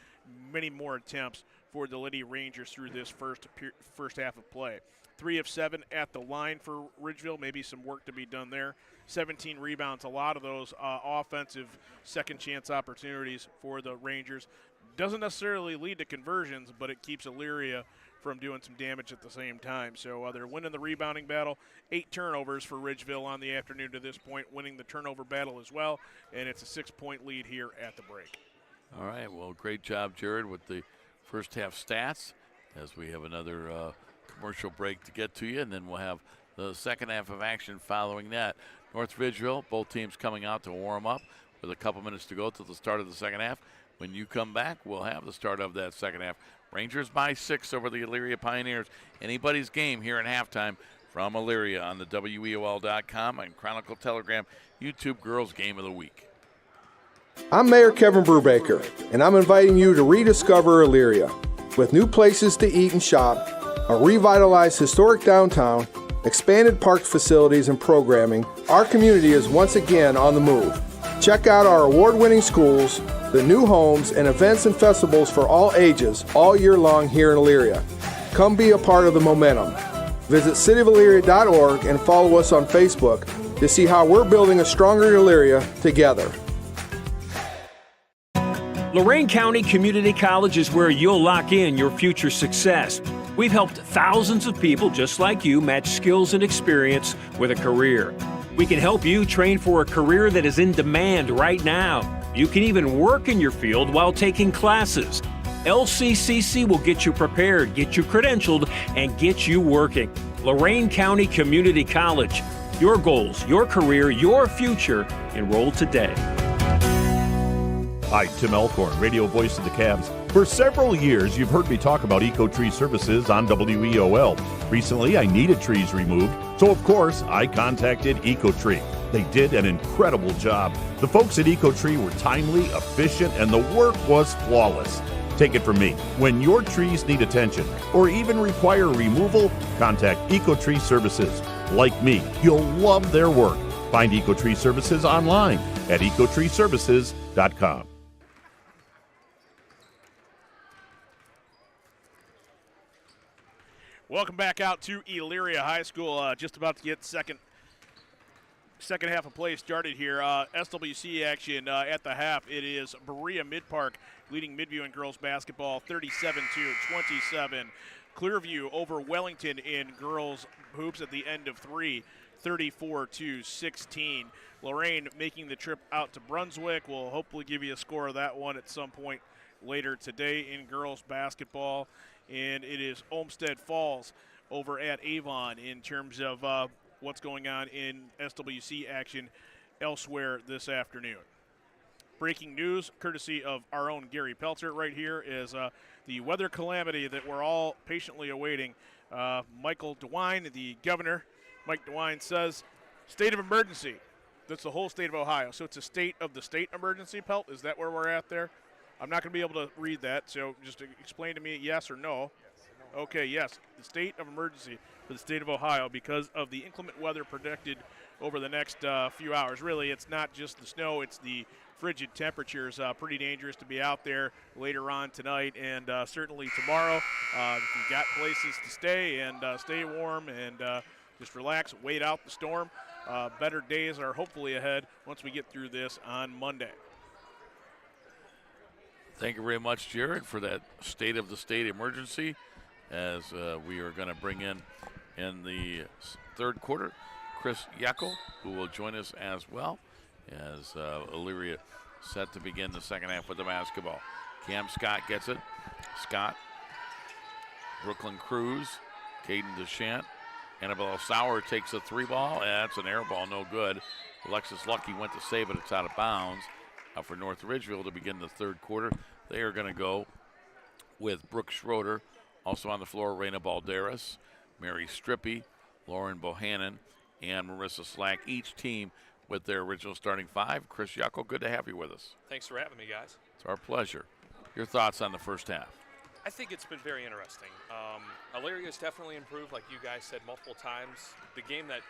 [SPEAKER 11] many more attempts for the Lady Rangers through this first half of play. 3 of 7 at the line for Ridgeville. Maybe some work to be done there. 17 rebounds, a lot of those offensive second chance opportunities for the Rangers. Doesn't necessarily lead to conversions, but it keeps Elyria from doing some damage at the same time. So they're winning the rebounding battle. 8 turnovers for Ridgeville on the afternoon to this point, winning the turnover battle as well, and it's a 6-point lead here at the break.
[SPEAKER 1] All right, well, great job, Jared, with the first half stats, as we have another commercial break to get to you, and then we'll have the second half of action following that. North Ridgeville, both teams coming out to warm up with a couple minutes to go till the start of the second half. When you come back, we'll have the start of that second half. Rangers by 6 over the Elyria Pioneers. Anybody's game here in halftime from Elyria on the WEOL.com and Chronicle Telegram YouTube Girls Game of the Week.
[SPEAKER 4] I'm Mayor Kevin Brubaker, and I'm inviting you to rediscover Elyria. With new places to eat and shop, a revitalized historic downtown, expanded park facilities and programming, our community is once again on the move. Check out our award-winning schools, the new homes, and events and festivals for all ages all year long here in Elyria. Come be a part of the momentum. Visit cityofelyria.org and follow us on Facebook to see how we're building a stronger Elyria together.
[SPEAKER 6] Lorain County Community College is where you'll lock in your future success. We've helped thousands of people just like you match skills and experience with a career. We can help you train for a career that is in demand right now. You can even work in your field while taking classes. LCCC will get you prepared, get you credentialed, and get you working. Lorain County Community College. Your goals, your career, your future. Enroll today.
[SPEAKER 9] Hi, Tim Elkhorn, radio voice of the Cavs. For several years, you've heard me talk about Eco-Tree Services on WEOL. Recently, I needed trees removed, so of course, I contacted Eco-Tree. They did an incredible job. The folks at Eco-Tree were timely, efficient, and the work was flawless. Take it from me, when your trees need attention or even require removal, contact Eco-Tree Services. Like me, you'll love their work. Find Eco-Tree Services online at ecotreeservices.com.
[SPEAKER 11] Welcome back out to Elyria High School. Just about to get second half of play started here. SWC action at the half. It is Berea Mid-Park leading Midview in girls basketball 37-27. Clearview over Wellington in girls hoops at the end of 3, 34-16. Lorain making the trip out to Brunswick. We'll hopefully give you a score of that one at some point later today in girls basketball. And it is Olmsted Falls over at Avon in terms of what's going on in SWC action elsewhere this afternoon. Breaking news, courtesy of our own Gary Peltzer right here, is the weather calamity that we're all patiently awaiting. Michael DeWine, the governor, Mike DeWine says, state of emergency. That's the whole state of Ohio. So it's a state of the state emergency, Pelt? Is that where we're at there? I'm not going to be able to read that, so just explain to me yes or no. Yes. Okay, yes. The state of emergency for the state of Ohio because of the inclement weather predicted over the next few hours. Really, it's not just the snow, it's the frigid temperatures. Pretty dangerous to be out there later on tonight and certainly tomorrow. If you've got places to stay and stay warm and just relax, wait out the storm. Better days are hopefully ahead once we get through this on Monday.
[SPEAKER 1] Thank you very much, Jared, for that state of the state emergency as we are going to bring in the third quarter Chris Yackel, who will join us as well as Elyria set to begin the second half with the basketball. Cam Scott gets it. Scott, Brooklyn Cruz, Caden DeShant. Annabelle Sauer takes a 3-ball. That's an air ball, no good. Alexis Lucky went to save it. It's out of bounds. For North Ridgeville to begin the third quarter. They are going to go with Brooke Schroeder, also on the floor, Raina Balderas, Mary Strippy, Lauren Bohannon, and Marissa Slack, each team with their original starting 5. Chris Yackel, good to have you with us.
[SPEAKER 13] Thanks for having me, guys.
[SPEAKER 1] It's our pleasure. Your thoughts on the first half?
[SPEAKER 13] I think it's been very interesting. Elyria has definitely improved, like you guys said multiple times. The game that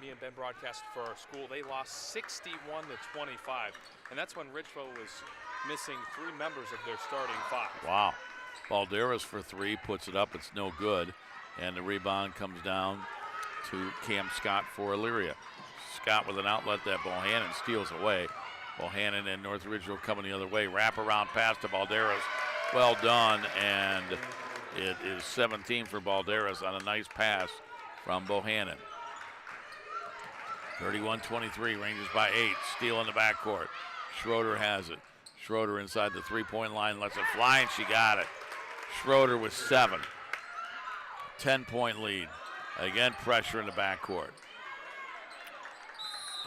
[SPEAKER 13] me and Ben broadcasted for our school, they lost 61-25, and that's when Ridgeville was missing 3 members of their starting 5.
[SPEAKER 1] Wow. Balderas for 3, puts it up, it's no good, and the rebound comes down to Cam Scott for Elyria. Scott with an outlet that Bohannon steals away. Bohannon and North Ridgeville coming the other way. Wrap around pass to Balderas. Well done, and It is 17 for Balderas on a nice pass from Bohannon. 31-23, Rangers by 8. Steal in the backcourt. Schroeder has it. Schroeder inside the 3-point line, lets it fly, and she got it. Schroeder with 7. 10-point lead. Again, pressure in the backcourt.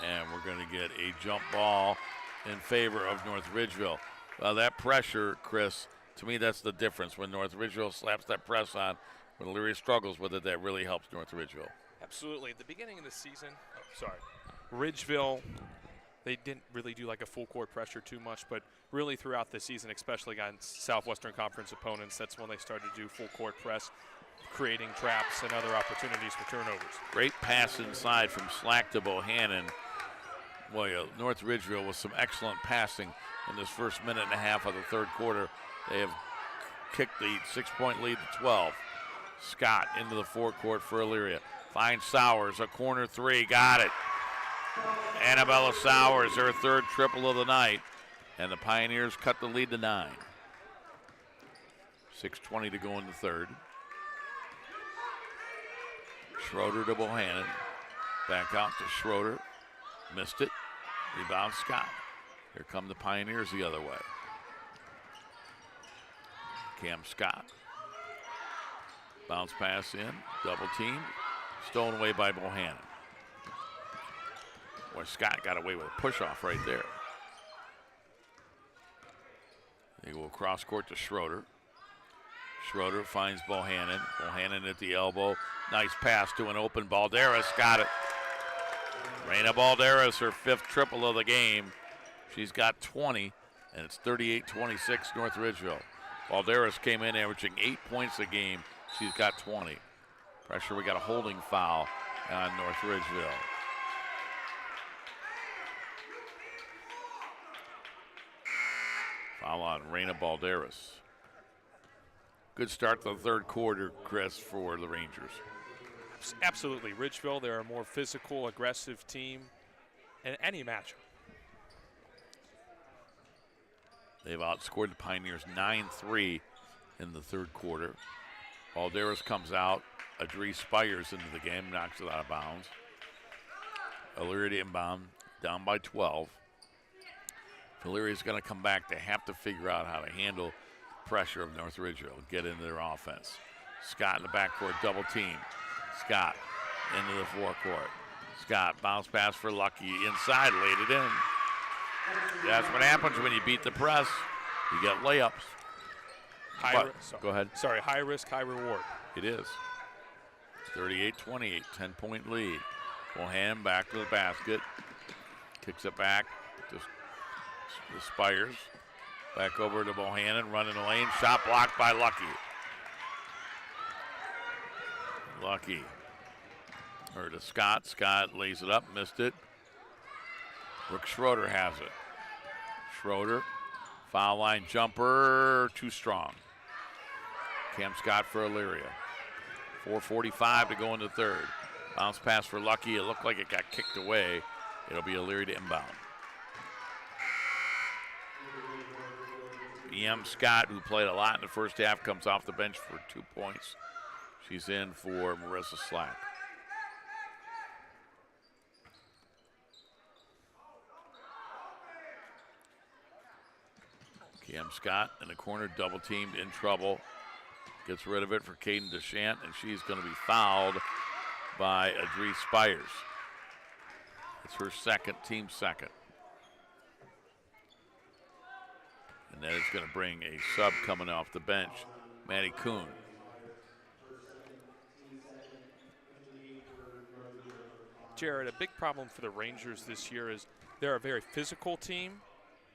[SPEAKER 1] And we're going to get a jump ball in favor of North Ridgeville. Well, that pressure, Chris, to me that's the difference. When North Ridgeville slaps that press on, when Elyria struggles with it, that really helps North Ridgeville.
[SPEAKER 13] Absolutely. At the beginning of the season, Ridgeville, they didn't really do like a full court pressure too much, but really throughout the season, especially against Southwestern Conference opponents, that's when they started to do full court press, creating traps and other opportunities for turnovers.
[SPEAKER 1] Great pass inside from Slack to Bohannon. Boy, North Ridgeville with some excellent passing in this first minute and a half of the third quarter. They have kicked the 6-point lead to 12. Scott into the forecourt for Elyria. Finds Sowers, a corner 3, got it. Annabella Sowers, her third triple of the night. And the Pioneers cut the lead to 9. 6:20 to go in the third. Schroeder to Bohannon. Back out to Schroeder. Missed it. Rebound Scott. Here come the Pioneers the other way. Cam Scott. Bounce pass in. Double team. Stolen away by Bohannon. Boy, Scott got away with a push-off right there. They go across court to Schroeder. Schroeder finds Bohannon. Bohannon at the elbow. Nice pass to an open Balderas. Got it. Reina Balderas, her 5th triple of the game. She's got 20, and it's 38-26 North Ridgeville. Balderas came in averaging 8 points a game. She's got 20. Pressure, we got a holding foul on North Ridgeville. Foul on Reina Balderas. Good start to the third quarter, Chris, for the Rangers.
[SPEAKER 13] Absolutely. Ridgeville, they're a more physical, aggressive team in any matchup.
[SPEAKER 1] They've outscored the Pioneers 9-3 in the third quarter. Balderas comes out. Adri Spires into the game, knocks it out of bounds. Elyria inbound, down by 12. Illyria's going to come back. They have to figure out how to handle the pressure of North Ridgeville, get into their offense. Scott in the backcourt, double team. Scott into the forecourt. Scott, bounce pass for Lucky. Inside, laid it in. That's what happens when you beat the press. You get layups. Go ahead.
[SPEAKER 13] Sorry, high risk, high reward.
[SPEAKER 1] It is. 38-28, 10-point lead. Bohannon back to the basket. Kicks it back to Spires. Back over to Bohannon, running the lane. Shot blocked by Lucky. Lucky. Or to Scott. Scott lays it up, missed it. Brooke Schroeder has it. Schroeder, foul line jumper, too strong. Cam Scott for Elyria. 4:45 to go in the third. Bounce pass for Lucky. It looked like it got kicked away. It'll be Elyria to inbound. E.M. Scott, who played a lot in the first half, comes off the bench for 2 points. She's in for Marissa Slack. Cam Scott in the corner, double teamed, in trouble. Gets rid of it for Caden DeShant, and she's going to be fouled by Adri Spires. It's her second, team second. And then it's going to bring a sub coming off the bench, Maddie Kuhn.
[SPEAKER 13] Jared, a big problem for the Rangers this year is they're a very physical team,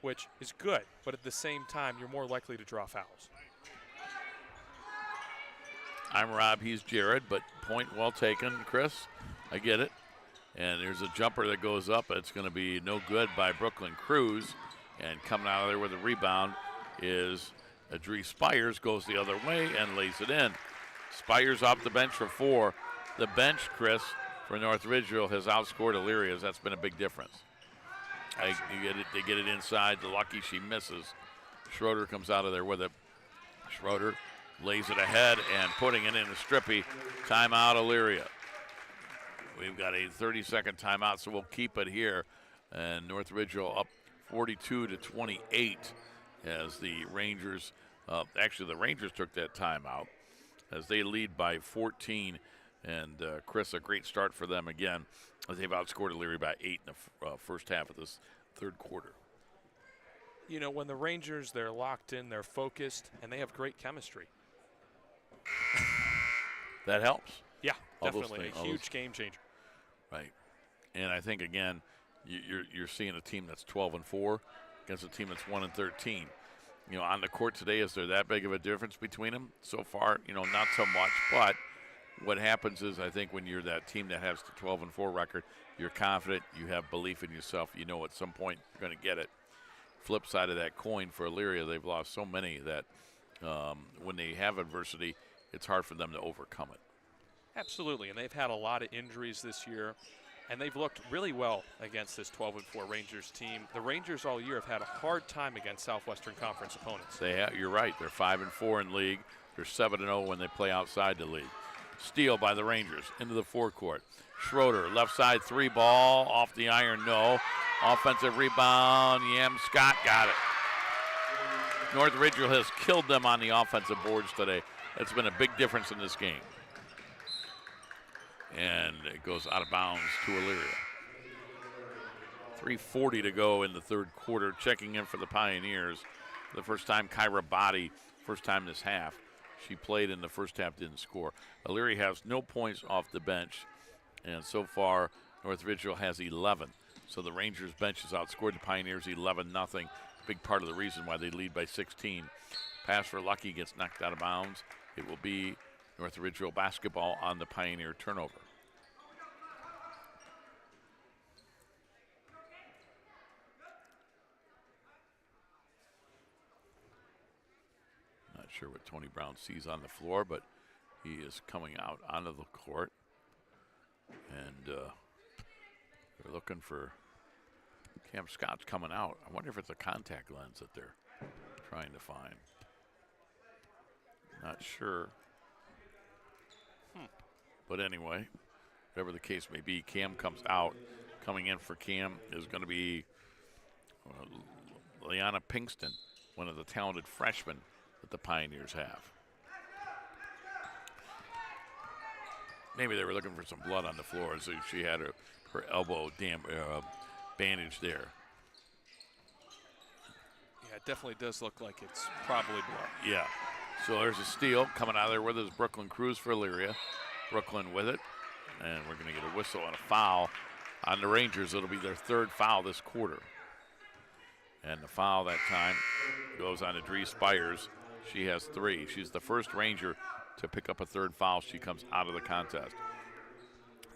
[SPEAKER 13] which is good, but at the same time, you're more likely to draw fouls.
[SPEAKER 1] I'm Rob, he's Jared, but point well taken, Chris. I get it. And there's a jumper that goes up. It's going to be no good by Brooklyn Cruz. And coming out of there with a rebound is Adri Spires, goes the other way and lays it in. Spires off the bench for 4. The bench, Chris, for North Ridgeville has outscored Elyria's. That's been a big difference. They get it inside. The Lucky, she misses. Schroeder comes out of there with it. Schroeder lays it ahead and putting it in a strippy. Timeout, Elyria. We've got a 30-second timeout, so we'll keep it here. And North Ridgeville up 42-28 as the Rangers, actually the Rangers took that timeout as they lead by 14. And Chris, a great start for them again as they've outscored Elyria by 8 in the first half of this third quarter.
[SPEAKER 13] You know, when the Rangers, they're locked in, they're focused, and they have great chemistry.
[SPEAKER 1] That helps.
[SPEAKER 13] Yeah,
[SPEAKER 1] All
[SPEAKER 13] definitely a huge game changer.
[SPEAKER 1] Right, and I think again, you're seeing a team that's 12-4 against a team that's 1-13. You know, on the court today, is there that big of a difference between them? So far, you know, not so much. But what happens is, I think when you're that team that has the 12-4 record, you're confident, you have belief in yourself. You know, at some point you're going to get it. Flip side of that coin for Elyria, they've lost so many that when they have adversity, it's hard for them to overcome it.
[SPEAKER 13] Absolutely, and they've had a lot of injuries this year, and they've looked really well against this 12-4 Rangers team. The Rangers all year have had a hard time against Southwestern Conference opponents.
[SPEAKER 1] You're right. They're 5-4 in league. They're 7-0 when they play outside the league. Steal by the Rangers into the forecourt. Schroeder, left side three ball, off the iron, no. Offensive rebound, Scott got it. North Ridgeville has killed them on the offensive boards today. That's been a big difference in this game. And it goes out of bounds to Elyria. 3:40 to go in the third quarter. Checking in for the Pioneers. For the first time, Kyra Body, first time this half. She played in the first half, didn't score. Elyria has no points off the bench. And so far, North Ridgeville has 11. So the Rangers bench has outscored the Pioneers 11-0. Big part of the reason why they lead by 16. Pass for Lucky gets knocked out of bounds. It will be North Ridgeville basketball on the Pioneer turnover. Not sure what Tony Brown sees on the floor, but he is coming out onto the court. And they're looking for Cam Scott's coming out. I wonder if it's a contact lens that they're trying to find. Not sure. But anyway, whatever the case may be, Cam comes out. Coming in for Cam is going to be Liana Pinkston, one of the talented freshmen that the Pioneers have. Maybe they were looking for some blood on the floor, so she had her elbow bandage there.
[SPEAKER 13] Yeah, it definitely does look like it's probably blood.
[SPEAKER 1] Yeah. So there's a steal coming out of there with us, Brooklyn Cruz for Elyria. Brooklyn with it. And we're going to get a whistle and a foul on the Rangers. It'll be their third foul this quarter. And the foul that time goes on to Dree Spires. She has 3. She's the first Ranger to pick up a third foul. She comes out of the contest.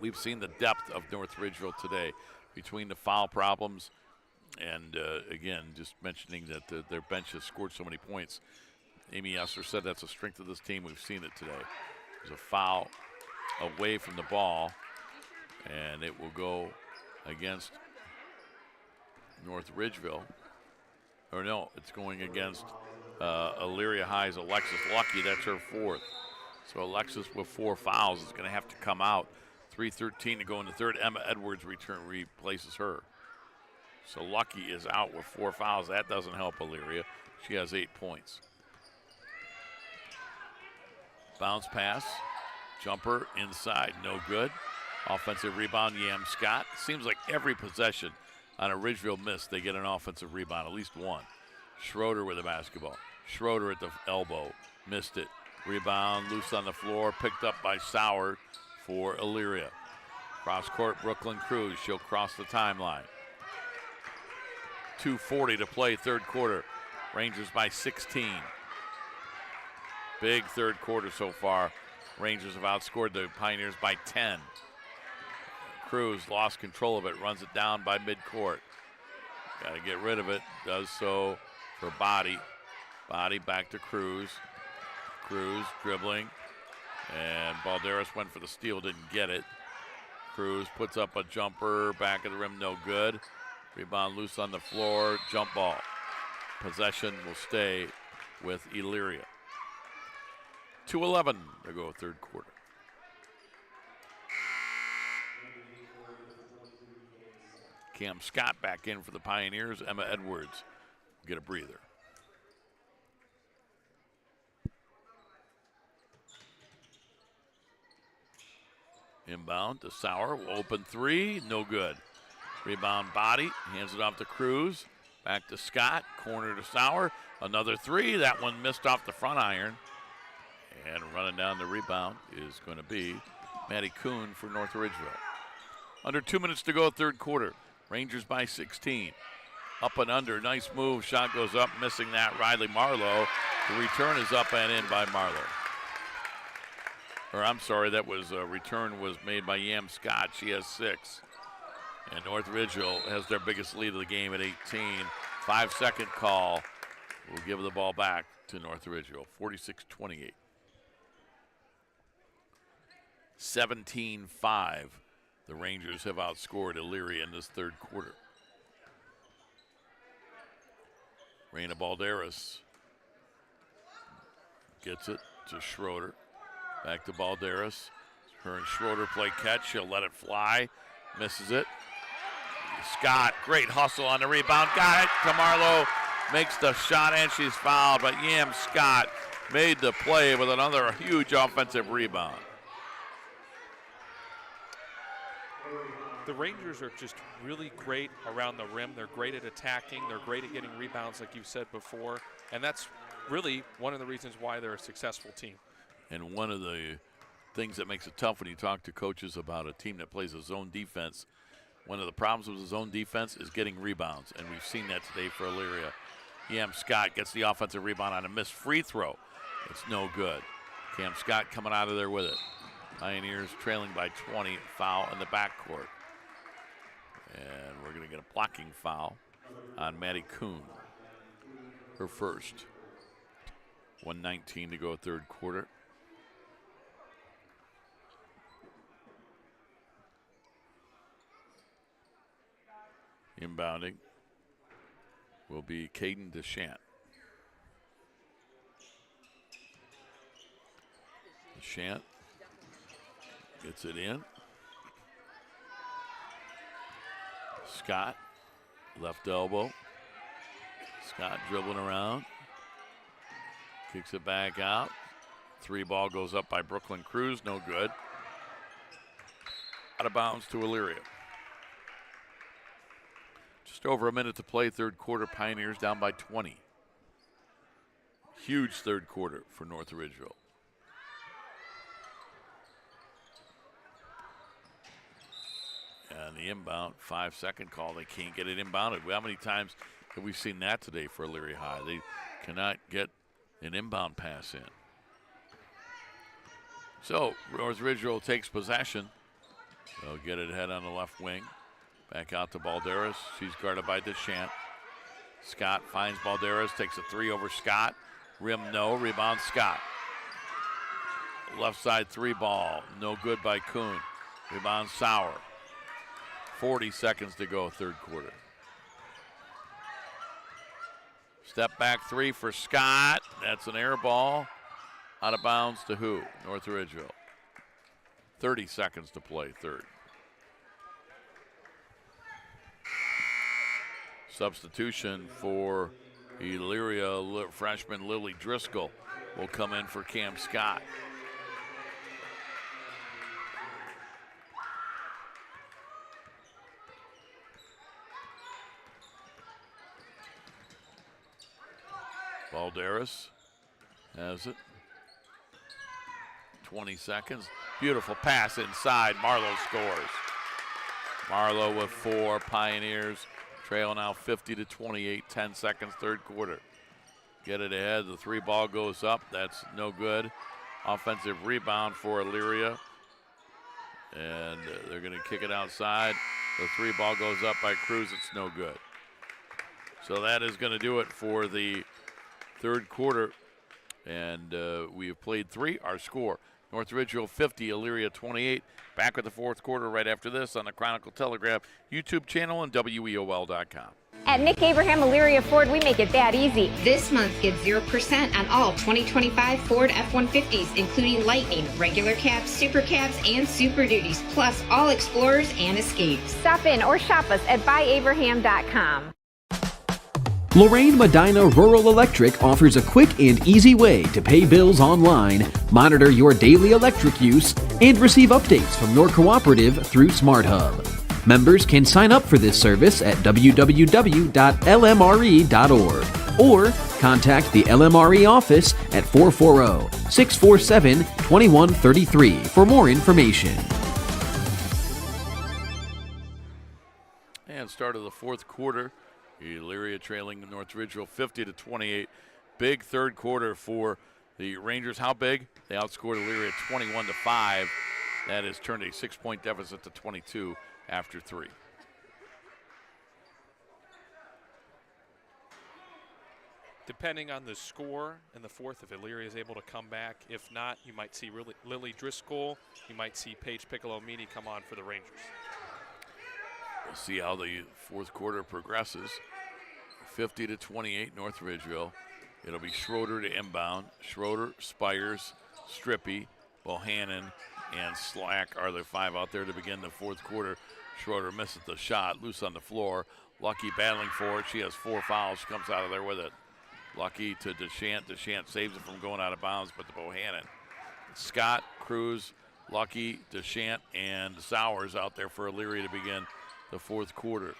[SPEAKER 1] We've seen the depth of North Ridgeville today between the foul problems and, again, just mentioning that their bench has scored so many points. Amy Esser said that's a strength of this team. We've seen it today. There's a foul away from the ball, and it will go against North Ridgeville. Or no, it's going against Elyria High's Alexis Lucky. That's her 4th. So Alexis with 4 fouls is going to have to come out. 3:13 to go in the third. Emma Edwards replaces her. So Lucky is out with 4 fouls. That doesn't help Elyria. She has 8 points. Bounce pass. Jumper inside. No good. Offensive rebound, Scott. Seems like every possession on a Ridgeville miss, they get an offensive rebound, at least one. Schroeder with the basketball. Schroeder at the elbow. Missed it. Rebound loose on the floor. Picked up by Sauer for Elyria. Cross court, Brooklyn Cruz. She'll cross the timeline. 2:40 to play, third quarter. Rangers by 16. Big third quarter so far. Rangers have outscored the Pioneers by 10. Cruz lost control of it, runs it down by midcourt. Got to get rid of it. Does so for Body. Body back to Cruz. Cruz dribbling. And Balderas went for the steal, didn't get it. Cruz puts up a jumper, back of the rim, no good. Rebound loose on the floor, jump ball. Possession will stay with Elyria. 2:11 to go third quarter. Cam Scott back in for the Pioneers. Emma Edwards get a breather. Inbound to Sauer. Open three. No good. Rebound Body. Hands it off to Cruz. Back to Scott. Corner to Sauer. Another three. That one missed off the front iron. And running down the rebound is going to be Maddie Kuhn for North Ridgeville. Under 2 minutes to go third quarter. Rangers by 16. Up and under. Nice move. Shot goes up. Missing that. Riley Marlowe. The return is up and in by Marlowe. Or I'm sorry, that was a return was made by Yam Scott. She has 6. And North Ridgeville has their biggest lead of the game at 18. 5-second call will give the ball back to North Ridgeville. 46-28. 17-5. The Rangers have outscored Elyria in this third quarter. Reina Balderas gets it to Schroeder. Back to Balderas. Her and Schroeder play catch. She'll let it fly. Misses it. Scott, great hustle on the rebound. Got it. Camarlo makes the shot and she's fouled. But Yam Scott made the play with another huge offensive rebound.
[SPEAKER 13] The Rangers are just really great around the rim. They're great at attacking. They're great at getting rebounds, like you said before. And that's really one of the reasons why they're a successful team.
[SPEAKER 1] And one of the things that makes it tough when you talk to coaches about a team that plays a zone defense, one of the problems with the zone defense is getting rebounds. And we've seen that today for Elyria. Yam Scott gets the offensive rebound on a missed free throw. It's no good. Cam Scott coming out of there with it. Pioneers trailing by 20, foul in the backcourt. And we're going to get a blocking foul on Maddie Kuhn. Her first. 1:19 to go third quarter. Inbounding will be Caden Deschamps. Deschamps gets it in. Scott, left elbow. Scott dribbling around. Kicks it back out. 3 ball goes up by Brooklyn Cruz, no good. Out of bounds to Elyria. Just over a minute to play, third quarter. Pioneers down by 20. Huge third quarter for North Ridgeville. And the inbound, 5-second call. They can't get it inbounded. How many times have we seen that today for Elyria High? They cannot get an inbound pass in. So North Ridgeville takes possession. They'll get it ahead on the left wing. Back out to Balderas. She's guarded by Deschamps. Scott finds Balderas, takes a 3 over Scott. Rim no, rebound Scott. Left side 3 ball, no good by Kuhn. Rebound Sauer. 40 seconds to go, third quarter. Step back 3 for Scott. That's an air ball. Out of bounds to who? North Ridgeville. 30 seconds to play, third. Substitution for Elyria freshman Lily Driscoll will come in for Cam Scott. Balderas has it. 20 seconds. Beautiful pass inside. Marlowe scores. Marlowe with 4. Pioneers trail now 50-28. 10 seconds, third quarter. Get it ahead. The 3 ball goes up. That's no good. Offensive rebound for Elyria. And they're going to kick it outside. The 3 ball goes up by Cruz. It's no good. So that is going to do it for the third quarter. And we have played 3. Our score, North Ridgeville 50, Elyria 28. Back with the fourth quarter right after this on the Chronicle Telegraph YouTube channel and WEOL.com.
[SPEAKER 5] At Nick Abraham Elyria Ford, we make it that easy.
[SPEAKER 14] This month, get 0% on all 2025 Ford F-150s, including Lightning, regular cabs, super cabs, and Super Duties, plus all Explorers and Escapes.
[SPEAKER 5] Stop in or shop us at buyabraham.com.
[SPEAKER 7] Lorraine Medina Rural Electric offers a quick and easy way to pay bills online, monitor your daily electric use, and receive updates from your cooperative through SmartHub. Members can sign up for this service at www.lmre.org or contact the LMRE office at 440-647-2133 for more information.
[SPEAKER 1] And start of the fourth quarter, Elyria trailing North Ridgeville 50-28. Big third quarter for the Rangers. How big? They outscored Elyria 21-5. That has turned a 6-point deficit to 22 after 3.
[SPEAKER 13] Depending on the score in the fourth, if Elyria is able to come back. If not, you might see Lily Driscoll. You might see Paige Piccolomini come on for the Rangers.
[SPEAKER 1] We'll see how the fourth quarter progresses. 50-28 North Ridgeville. It'll be Schroeder to inbound. Schroeder, Spires, Strippy, Bohannon, and Slack are the 5 out there to begin the fourth quarter. Schroeder misses the shot, loose on the floor. Lucky battling for it. She has 4 fouls. She comes out of there with it. Lucky to Deshant. Deshant saves it from going out of bounds, but to Bohannon. Scott, Cruz, Lucky, Deshant, and Sowers out there for Elyria to begin the fourth quarter.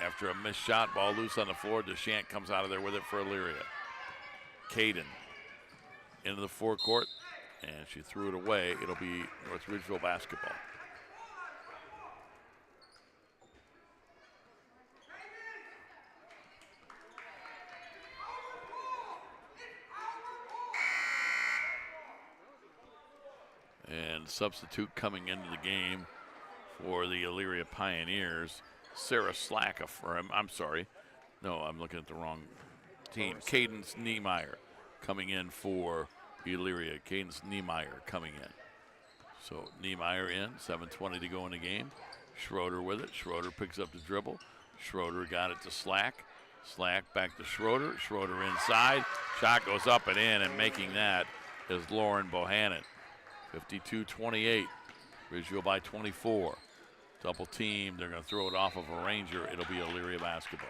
[SPEAKER 1] After a missed shot, ball loose on the floor, Deshant comes out of there with it for Elyria. Caden into the forecourt, and she threw it away. It'll be North Ridgeville basketball. And substitute coming into the game for the Elyria Pioneers, Sarah Slack, I'm sorry. No, I'm looking at the wrong team. Cadence Niemeyer coming in for Elyria. Cadence Niemeyer coming in. So Niemeyer in, 7:20 to go in the game. Schroeder with it. Schroeder picks up the dribble. Schroeder got it to Slack. Slack back to Schroeder. Schroeder inside. Shot goes up and in, and making that is Lauren Bohannon. 52-28. Ridgeville by 24. Double team. They're going to throw it off of a Ranger. It'll be Elyria basketball.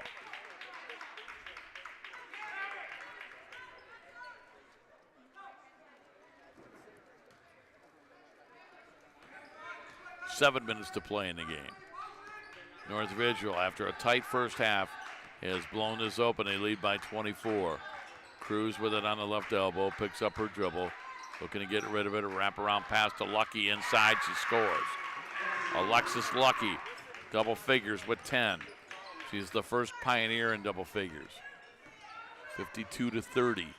[SPEAKER 1] Seven minutes to play in the game. North Ridgeville, after a tight first half, has blown this open. They lead by 24. Cruz with it on the left elbow, picks up her dribble. Looking to get rid of it, a wraparound pass to Lucky inside, she scores. Alexis Lucky, double figures with 10. She's the first Pioneer in double figures. 52-30.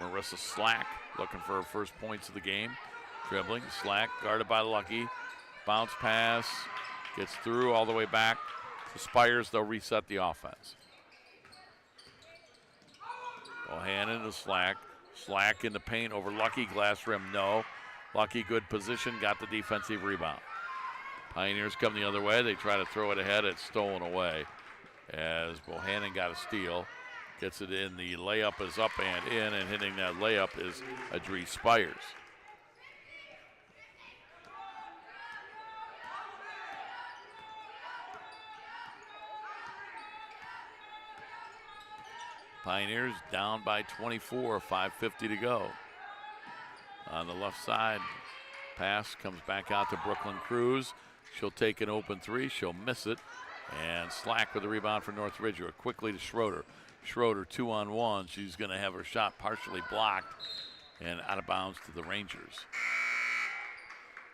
[SPEAKER 1] Marissa Slack looking for her first points of the game. Dribbling, Slack guarded by Lucky. Bounce pass, gets through all the way back to Spires. They'll reset the offense. Bohannon to Slack. Slack in the paint over Lucky. Glass rim, no. Lucky, good position, got the defensive rebound. Pioneers come the other way. They try to throw it ahead. It's stolen away as Bohannon got a steal. Gets it in. The layup is up and in, and hitting that layup is Adri Spires. Pioneers down by 24, 5:50 to go. On the left side, pass comes back out to Brooklyn Cruz. She'll take an open three. She'll miss it. And Slack with the rebound for North Ridgeville. Quickly to Schroeder. Schroeder 2-on-1. She's going to have her shot partially blocked and out of bounds to the Rangers.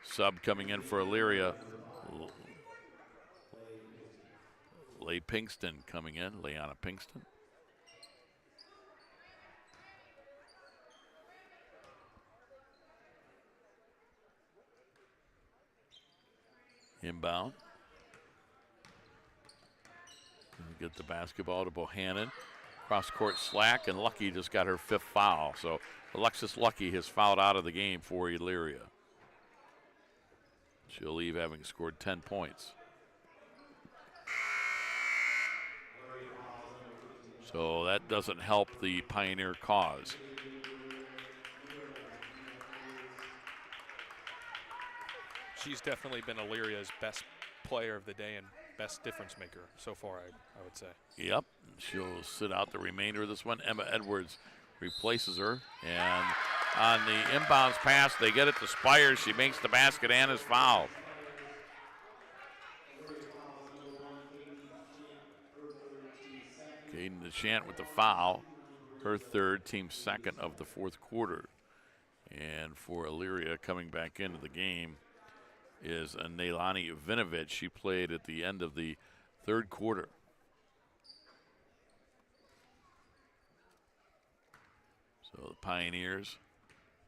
[SPEAKER 1] Sub coming in for Elyria. Leigh Pinkston coming in. Leanna Pinkston. Inbound. Get the basketball to Bohannon. Cross court Slack, and Lucky just got her 5th foul. So Alexis Lucky has fouled out of the game for Elyria. She'll leave having scored 10 points. So that doesn't help the Pioneer cause.
[SPEAKER 13] She's definitely been Elyria's best player of the day and best difference maker so far, I would say.
[SPEAKER 1] Yep, she'll sit out the remainder of this one. Emma Edwards replaces her, and on the inbounds pass, they get it to Spires. She makes the basket and is fouled. Caden DeChant with the foul, her third, team second of the fourth quarter. And for Elyria, coming back into the game is Nailani Vinovich. She played at the end of the third quarter. So the Pioneers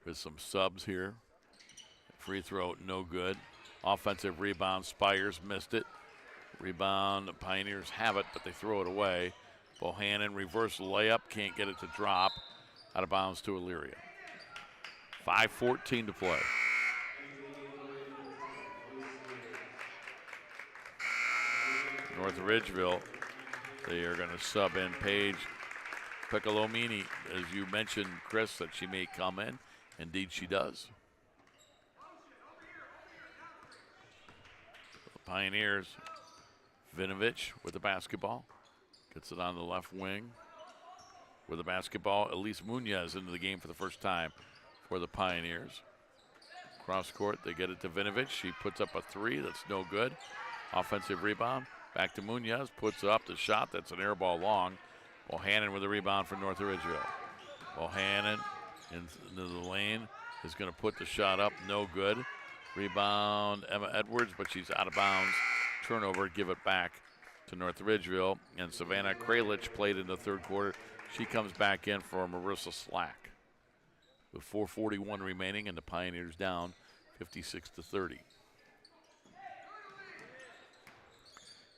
[SPEAKER 1] with some subs here. Free throw, no good. Offensive rebound, Spires missed it. Rebound, the Pioneers have it, but they throw it away. Bohannon reverse layup, can't get it to drop. Out of bounds to Elyria. 5:14 to play. North Ridgeville, they are going to sub in Paige Piccolomini. As you mentioned, Chris, that she may come in. Indeed, she does. The Pioneers, Vinovich with the basketball. Gets it on the left wing. With the basketball, Elise Munoz into the game for the first time for the Pioneers. Cross court, they get it to Vinovich. She puts up a three, that's no good. Offensive rebound, back to Munoz, puts up the shot, that's an air ball long. Bohannon with the rebound for North Ridgeville. Bohannon into the lane is going to put the shot up, no good. Rebound, Emma Edwards, but she's out of bounds. Turnover, give it back to North Ridgeville. And Savannah Kralich played in the third quarter. She comes back in for Marissa Slack. With 4:41 remaining and the Pioneers down 56-30.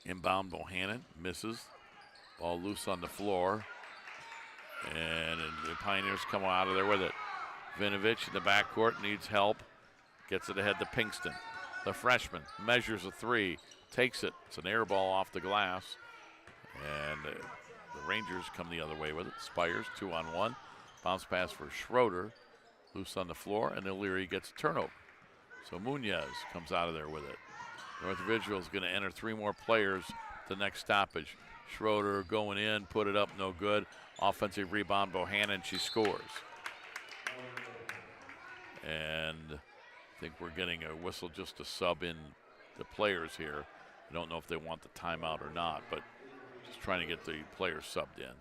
[SPEAKER 1] Inbound Bohannon misses. Ball loose on the floor. And the Pioneers come out of there with it. Vinovich in the backcourt needs help. Gets it ahead to Pinkston. The freshman measures a three. Takes it. It's an air ball off the glass. And the Rangers come the other way with it. Spires 2-on-1. Bounce pass for Schroeder. Loose on the floor, and Elyria gets a turnover. So Munoz comes out of there with it. North Ridgeville is going to enter three more players the next stoppage. Schroeder going in, put it up, no good. Offensive rebound, Bohannon, she scores. And I think we're getting a whistle just to sub in the players here. I don't know if they want the timeout or not, but just trying to get the players subbed in.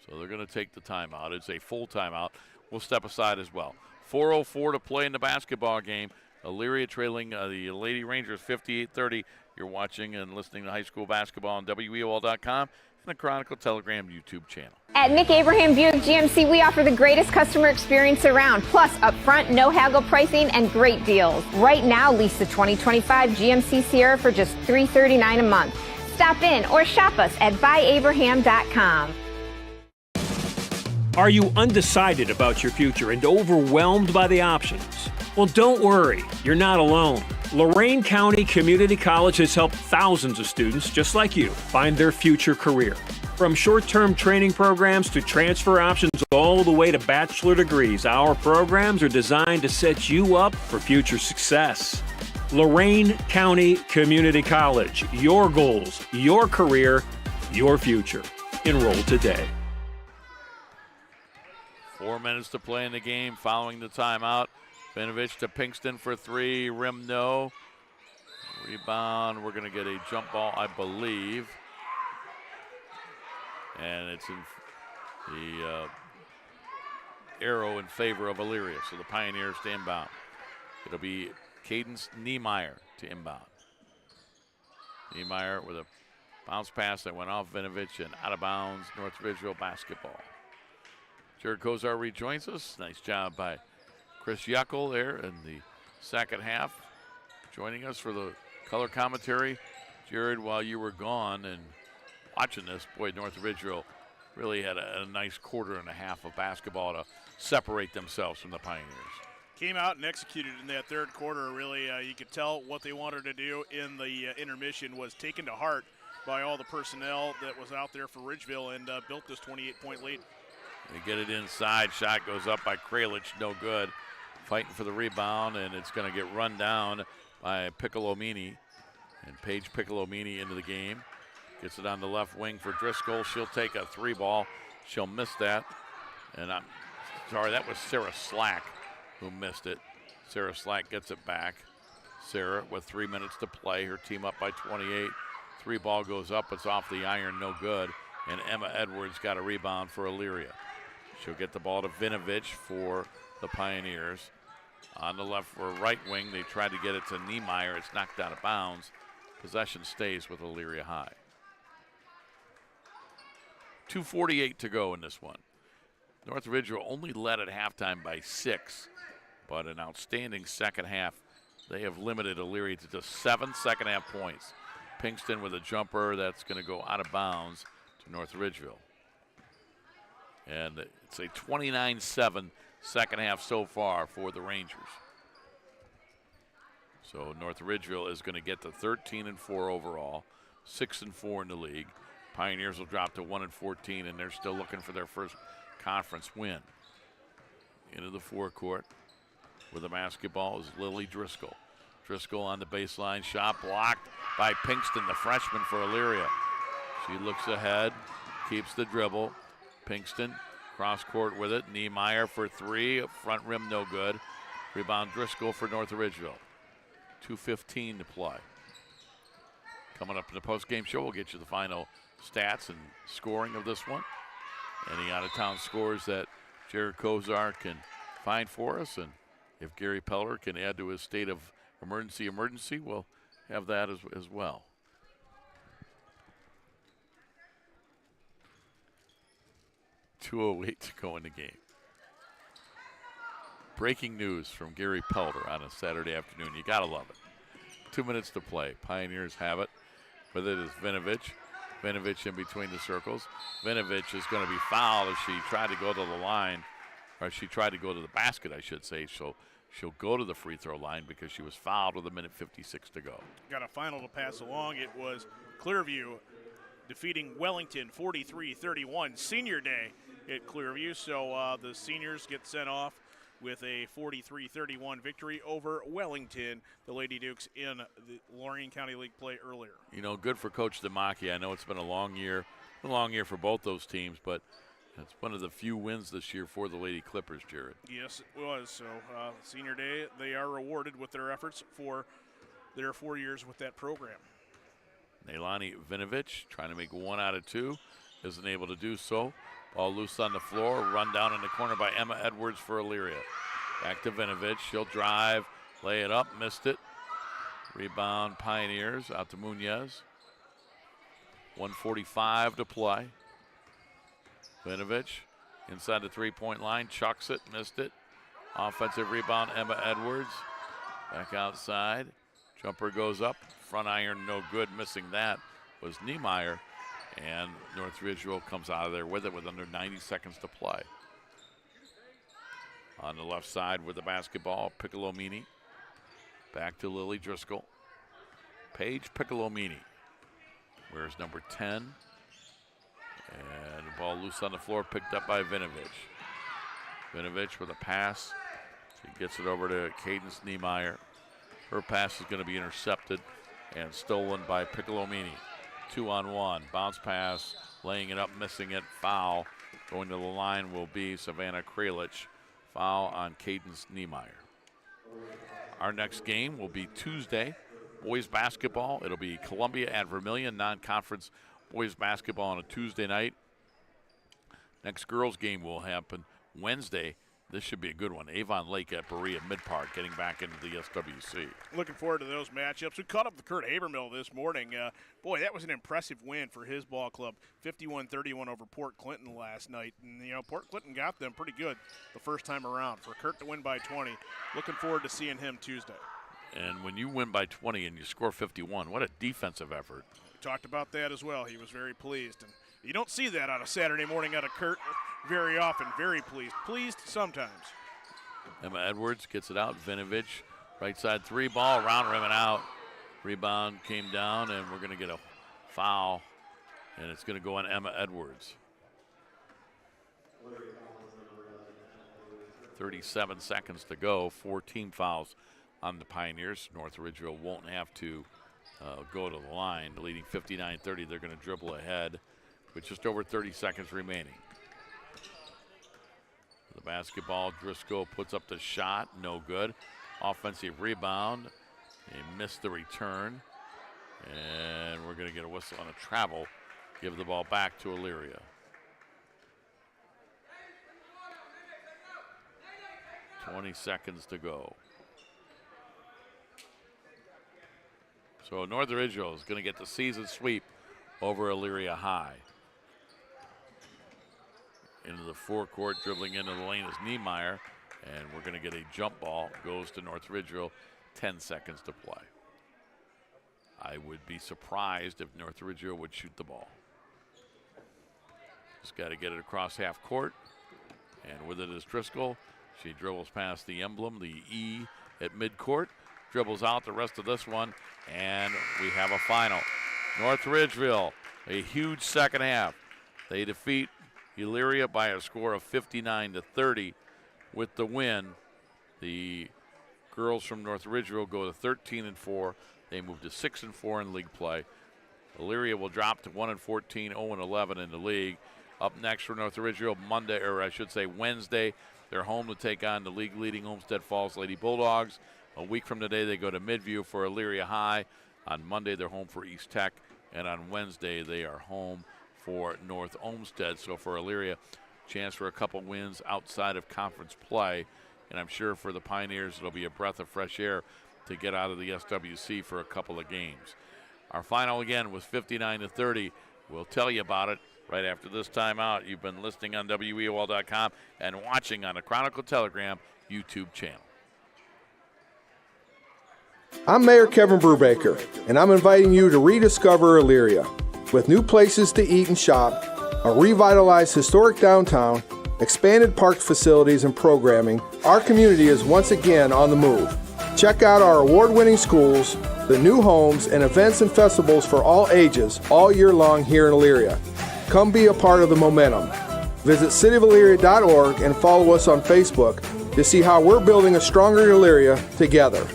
[SPEAKER 1] So they're going to take the timeout. It's a full timeout. We'll step aside as well. 4:04 to play in the basketball game. Elyria trailing the Lady Rangers 58-30. You're watching and listening to high school basketball on WEOL.com and the Chronicle Telegram YouTube channel.
[SPEAKER 5] At Nick Abraham Buick GMC, we offer the greatest customer experience around, plus upfront, no haggle pricing and great deals. Right now, lease the 2025 GMC Sierra for just $339 a month. Stop in or shop us at buyabraham.com.
[SPEAKER 6] Are you undecided about your future and overwhelmed by the options? Well, don't worry, you're not alone. Lorain County Community College has helped thousands of students just like you find their future career. From short-term training programs to transfer options all the way to bachelor degrees, our programs are designed to set you up for future success. Lorain County Community College, your goals, your career, your future. Enroll today.
[SPEAKER 1] 4 minutes to play in the game following the timeout. Vinovich to Pinkston for three, rim no. Rebound, we're going to get a jump ball, I believe. And it's in the arrow in favor of Elyria, so the Pioneers to inbound. It'll be Cadence Niemeyer to inbound. Niemeyer with a bounce pass that went off Vinovich and out of bounds, North Ridgeville basketball. Jared Kozar rejoins us. Nice job by Chris Yuckel there in the second half. Joining us for the color commentary. Jared, while you were gone and watching this, boy, North Ridgeville really had a nice quarter and a half of basketball to separate themselves from the Pioneers.
[SPEAKER 11] Came out and executed in that third quarter. Really, you could tell what they wanted to do in the intermission was taken to heart by all the personnel that was out there for Ridgeville and built this 28-point lead.
[SPEAKER 1] They get it inside. Shot goes up by Kralich. No good. Fighting for the rebound, and it's going to get run down by Piccolomini. And Paige Piccolomini into the game. Gets it on the left wing for Driscoll. She'll take a 3-ball. She'll miss that. And I'm sorry, that was Sarah Slack who missed it. Sarah Slack gets it back. Sarah with 3 minutes to play. Her team up by 28. 3-ball goes up. It's off the iron. No good. And Emma Edwards got a rebound for Elyria. She'll get the ball to Vinovich for the Pioneers. On the left or right wing, they tried to get it to Niemeyer. It's knocked out of bounds. Possession stays with Elyria High. 2:48 to go in this one. North Ridgeville only led at halftime by 6, but an outstanding second half. They have limited Elyria to just 7 second-half points. Pinkston with a jumper that's going to go out of bounds to North Ridgeville. And it's a 29-7 second half so far for the Rangers. So North Ridgeville is going to get to 13-4 overall, 6-4 in the league. Pioneers will drop to 1-14, and they're still looking for their first conference win. Into the forecourt with the basketball is Lily Driscoll. Driscoll on the baseline, shot blocked by Pinkston, the freshman for Elyria. She looks ahead, keeps the dribble. Pinkston cross court with it. Niemeyer for 3, front rim no good. Rebound Driscoll for North Ridgeville. 2:15 to play. Coming up in the post-game show, we'll get you the final stats and scoring of this one. Any out-of-town scores that Jared Kozar can find for us, and if Gary Peller can add to his state of emergency, we'll have that as well. .208 to go in the game. Breaking news from Gary Pelder on a Saturday afternoon. You gotta love it. 2 minutes to play. Pioneers have it. With it is Vinovich. Vinovich in between the circles. Vinovich is going to be fouled as she tried to go to the line, or she tried to go to the basket, I should say. So she'll go to the free throw line because she was fouled with 1:56 to go.
[SPEAKER 11] Got a final to pass along. It was Clearview defeating Wellington 43-31. Senior day at Clearview. So the seniors get sent off with a 43-31 victory over Wellington, the Lady Dukes, in the Lorain County League play earlier.
[SPEAKER 1] You know, good for Coach Damaki. I know it's been a long year for both those teams, but it's one of the few wins this year for the Lady Clippers, Jared.
[SPEAKER 11] Yes, it was. So senior day, they are rewarded with their efforts for their 4 years with that program.
[SPEAKER 1] Neilani Vinovich trying to make 1 out of 2. Isn't able to do so. Ball loose on the floor. Run down in the corner by Emma Edwards for Elyria. Back to Vinovich. She'll drive, lay it up, missed it. Rebound Pioneers out to Munoz. 1:45 to play. Vinovich inside the three-point line, chucks it, missed it. Offensive rebound, Emma Edwards. Back outside. Jumper goes up. Front iron, no good. Missing that was Niemeyer. And North Ridgeville comes out of there with it with under 90 seconds to play. On the left side with the basketball, Piccolomini. Back to Lily Driscoll. Paige Piccolomini. Where's number 10? And the ball loose on the floor, picked up by Vinovich. Vinovich with a pass. She gets it over to Cadence Niemeyer. Her pass is going to be intercepted and stolen by Piccolomini. 2-on-1, bounce pass, laying it up, missing it, foul. Going to the line will be Savannah Kralich. Foul on Cadence Niemeyer. Our next game will be Tuesday. Boys basketball. It'll be Columbia at Vermilion, non-conference boys basketball on a Tuesday night. Next girls game will happen Wednesday. This should be a good one. Avon Lake at Berea Mid-Park getting back into the SWC.
[SPEAKER 11] Looking forward to those matchups. We caught up with Kurt Habermill this morning. Boy, that was an impressive win for his ball club. 51-31 over Port Clinton last night. And, you know, Port Clinton got them pretty good the first time around. For Kurt to win by 20, looking forward to seeing him Tuesday.
[SPEAKER 1] And when you win by 20 and you score 51, what a defensive effort.
[SPEAKER 11] We talked about that as well. He was very pleased. And you don't see that on a Saturday morning out of Kurt very often. Very pleased. Pleased sometimes.
[SPEAKER 1] Emma Edwards gets it out. Vinovich, right side three ball, around rim and out. Rebound came down, and we're going to get a foul, and it's going to go on Emma Edwards. 37 seconds to go. 4 team fouls on the Pioneers. North Ridgeville won't have to go to the line. Leading 59-30, they're going to dribble ahead with just over 30 seconds remaining. The basketball, Driscoll puts up the shot, no good. Offensive rebound, they missed the return. And we're going to get a whistle on a travel. Give the ball back to Elyria. 20 seconds to go. So Northern Ridgeville is going to get the season sweep over Elyria High. Into the forecourt, dribbling into the lane is Niemeyer, and we're going to get a jump ball. Goes to North Ridgeville, 10 seconds to play. I would be surprised if North Ridgeville would shoot the ball. Just got to get it across half court, and with it is Driscoll. She dribbles past the emblem, the E at midcourt, dribbles out the rest of this one, and we have a final. North Ridgeville, a huge second half. They defeat Elyria by a score of 59-30 with the win. The girls from North Ridgeville go to 13-4. They move to 6-4 in league play. Elyria will drop to 1-14, 0-11 in the league. Up next for North Ridgeville, Monday, or I should say Wednesday, they're home to take on the league-leading Olmsted Falls Lady Bulldogs. A week from today, they go to Midview for Elyria High. On Monday, they're home for East Tech, and on Wednesday, they are home for North Olmsted. So for Elyria, chance for a couple wins outside of conference play, and I'm sure for the Pioneers, it'll be a breath of fresh air to get out of the SWC for a couple of games. Our final again was 59-30. We'll tell you about it right after this timeout. You've been listening on WEOL.com and watching on the Chronicle Telegram YouTube channel.
[SPEAKER 4] I'm Mayor Kevin Brubaker, and I'm inviting you to rediscover Elyria. With new places to eat and shop, a revitalized historic downtown, expanded park facilities and programming, our community is once again on the move. Check out our award-winning schools, the new homes, and events and festivals for all ages all year long here in Elyria. Come be a part of the momentum. Visit cityofelyria.org and follow us on Facebook to see how we're building a stronger Elyria together.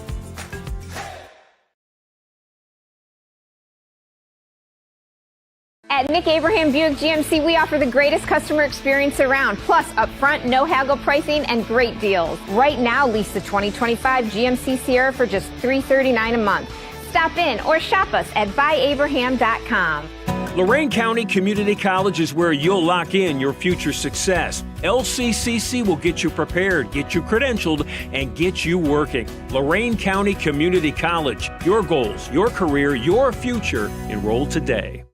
[SPEAKER 5] At Nick Abraham Buick GMC, we offer the greatest customer experience around, plus upfront, no haggle pricing and great deals. Right now, lease the 2025 GMC Sierra for just $339 a month. Stop in or shop us at buyabraham.com.
[SPEAKER 6] Lorain County Community College is where you'll lock in your future success. LCCC will get you prepared, get you credentialed, and get you working. Lorain County Community College. Your goals, your career, your future. Enroll today.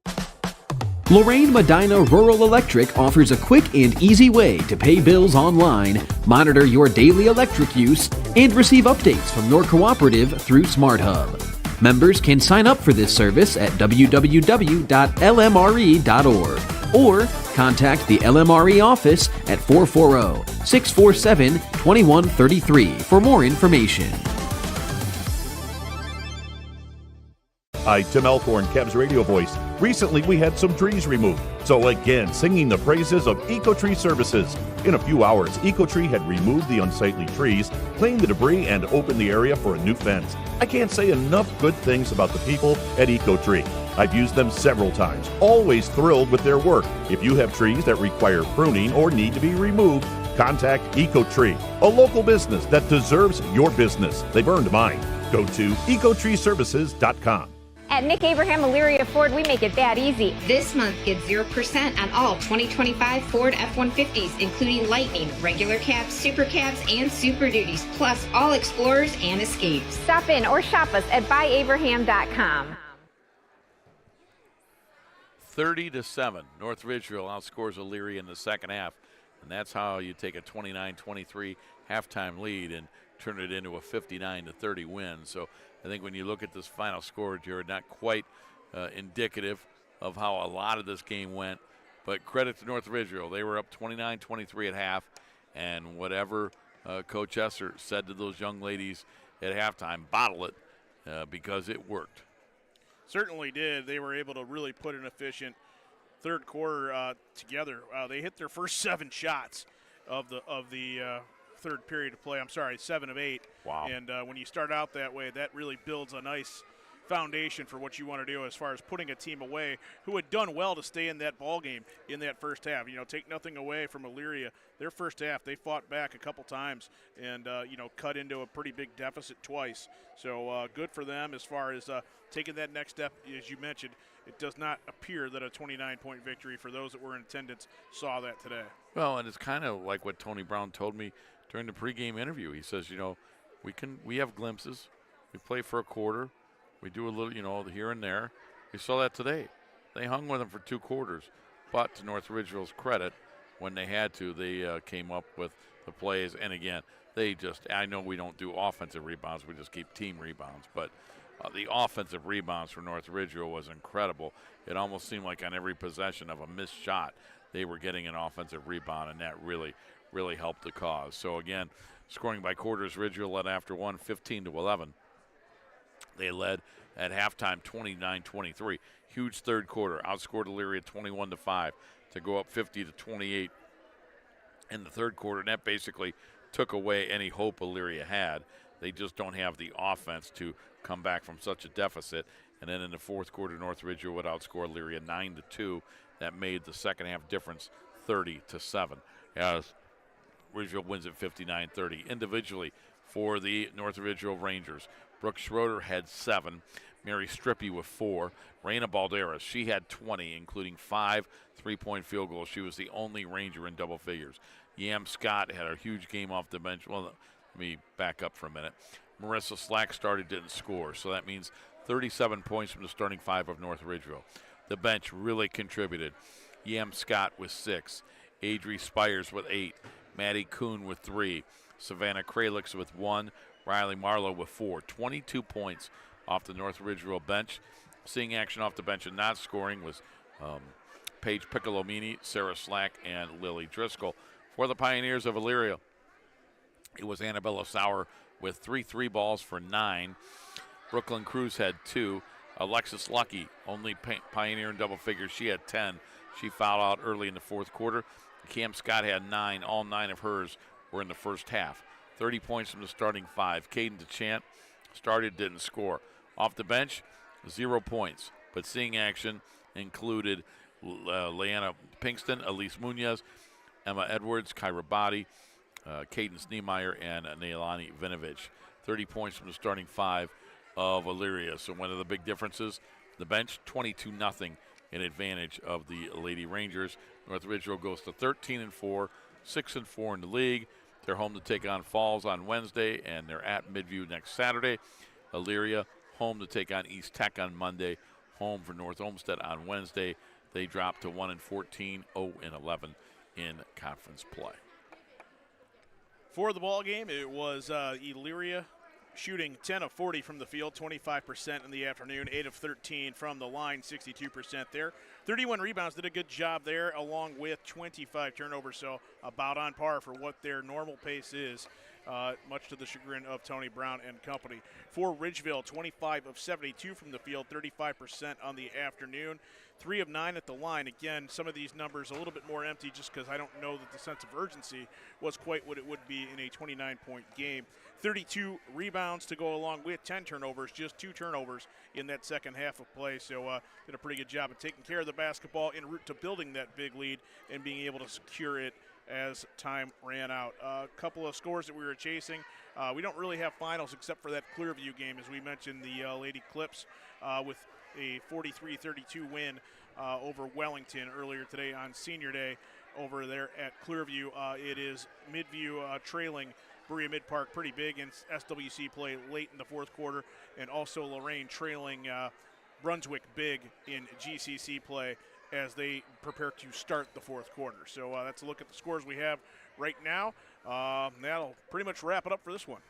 [SPEAKER 7] Lorraine Medina Rural Electric offers a quick and easy way to pay bills online, monitor your daily electric use, and receive updates from your cooperative through SmartHub. Members can sign up for this service at www.lmre.org or contact the LMRE office at 440-647-2133 for more information.
[SPEAKER 9] Hi, Tim Elkhorn, Kev's radio voice. Recently, we had some trees removed. So again, singing the praises of EcoTree Services. In a few hours, EcoTree had removed the unsightly trees, cleaned the debris, and opened the area for a new fence. I can't say enough good things about the people at EcoTree. I've used them several times, always thrilled with their work. If you have trees that require pruning or need to be removed, contact EcoTree, a local business that deserves your business. They've earned mine. Go to ecotreeservices.com.
[SPEAKER 5] At Nick Abraham Elyria Ford, we make it that easy.
[SPEAKER 14] This month, get 0% on all 2025 Ford F-150s, including Lightning, regular cabs, super cabs, and Super Duties, plus all Explorers and Escapes.
[SPEAKER 5] Stop in or shop us at buyabraham.com.
[SPEAKER 1] 30-7. North Ridgeville outscores Elyria in the second half, and that's how you take a 29-23 halftime lead and turn it into a 59-30 win. So I think when you look at this final score, Jared, not quite indicative of how a lot of this game went, but credit to North Ridgeville. They were up 29-23 at half, and whatever Coach Esser said to those young ladies at halftime, bottle it, because it worked.
[SPEAKER 11] Certainly did. They were able to really put an efficient third quarter together. They hit their first 7 shots of the third period of play. I'm sorry, 7 of 8.
[SPEAKER 1] Wow.
[SPEAKER 11] And when you start out that way, that really builds a nice foundation for what you want to do as far as putting a team away who had done well to stay in that ball game in that first half. Take nothing away from Elyria. Their first half, they fought back a couple times and, cut into a pretty big deficit twice. So good for them as far as taking that next step. As you mentioned, it does not appear that a 29-point victory for those that were in attendance saw that today.
[SPEAKER 1] Well, and it's kind of like what Tony Brown told me during the pregame interview. He says, we have glimpses. We play for a quarter. We do a little, here and there. We saw that today. They hung with them for 2 quarters. But to North Ridgeville's credit, when they had to, they came up with the plays. And, again, I know we don't do offensive rebounds. We just keep team rebounds. But the offensive rebounds for North Ridgeville was incredible. It almost seemed like on every possession of a missed shot, they were getting an offensive rebound, and that really, really helped the cause. So, again, scoring by quarters, Ridgeville led after 1, 15-11. They led at halftime 29-23. Huge third quarter. Outscored Elyria 21-5 to go up 50-28 in the third quarter. And that basically took away any hope Elyria had. They just don't have the offense to come back from such a deficit. And then in the fourth quarter, North Ridgeville would outscore Elyria 9-2. That made the second half difference 30-7. As Ridgeville wins at 59-30. Individually for the North Ridgeville Rangers, Brooke Schroeder had 7. Mary Strippy with 4. Raina Balderas, she had 20, including 5 3-point field goals. She was the only Ranger in double figures. Yam Scott had a huge game off the bench. Well, let me back up for a minute. Marissa Slack started, didn't score, so that means 37 points from the starting 5 of North Ridgeville. The bench really contributed. Yam Scott with 6. Adri Spires with 8. Maddie Kuhn with 3. Savannah Kralix with 1. Riley Marlowe with 4. 22 points off the North Ridgeville bench. Seeing action off the bench and not scoring was Paige Piccolomini, Sarah Slack, and Lily Driscoll. For the Pioneers of Elyria, it was Annabella Sauer with 3 balls for 9. Brooklyn Cruz had 2. Alexis Lucky, only Pioneer in double figures. She had 10. She fouled out early in the fourth quarter. Cam Scott had 9. All 9 of hers were in the first half. 30 points from the starting 5. Caden DeChant started, didn't score. Off the bench, 0 points. But seeing action included Leanna Pinkston, Elise Munoz, Emma Edwards, Kyra Body, Cadence Niemeyer, and Neilani Vinovich. 30 points from the starting 5 of Elyria. So one of the big differences, the bench, 22-0 in advantage of the Lady Rangers. North Ridgeville goes to 13-4, 6-4 in the league. They're home to take on Falls on Wednesday, and they're at Midview next Saturday. Elyria home to take on East Tech on Monday, home for North Olmsted on Wednesday. They drop to 1-14, 0-11 in conference play.
[SPEAKER 11] For the ball game, it was Elyria shooting 10 of 40 from the field, 25% in the afternoon, 8 of 13 from the line, 62% there. 31 rebounds, did a good job there, along with 25 turnovers, so about on par for what their normal pace is, much to the chagrin of Tony Brown and company. For Ridgeville, 25 of 72 from the field, 35% on the afternoon, 3 of 9 at the line. Again, some of these numbers a little bit more empty just because I don't know that the sense of urgency was quite what it would be in a 29-point game. 32 rebounds to go along with 10 turnovers, just 2 turnovers in that second half of play. So did a pretty good job of taking care of the basketball en route to building that big lead and being able to secure it as time ran out. A couple of scores that we were chasing. We don't really have finals except for that Clearview game. As we mentioned, the Lady Clips with a 43-32 win over Wellington earlier today on Senior Day over there at Clearview. It is Midview trailing Berea Mid-Park pretty big in SWC play late in the fourth quarter, and also Lorraine trailing Brunswick big in GCC play as they prepare to start the fourth quarter. So that's a look at the scores we have right now. That'll pretty much wrap it up for this one.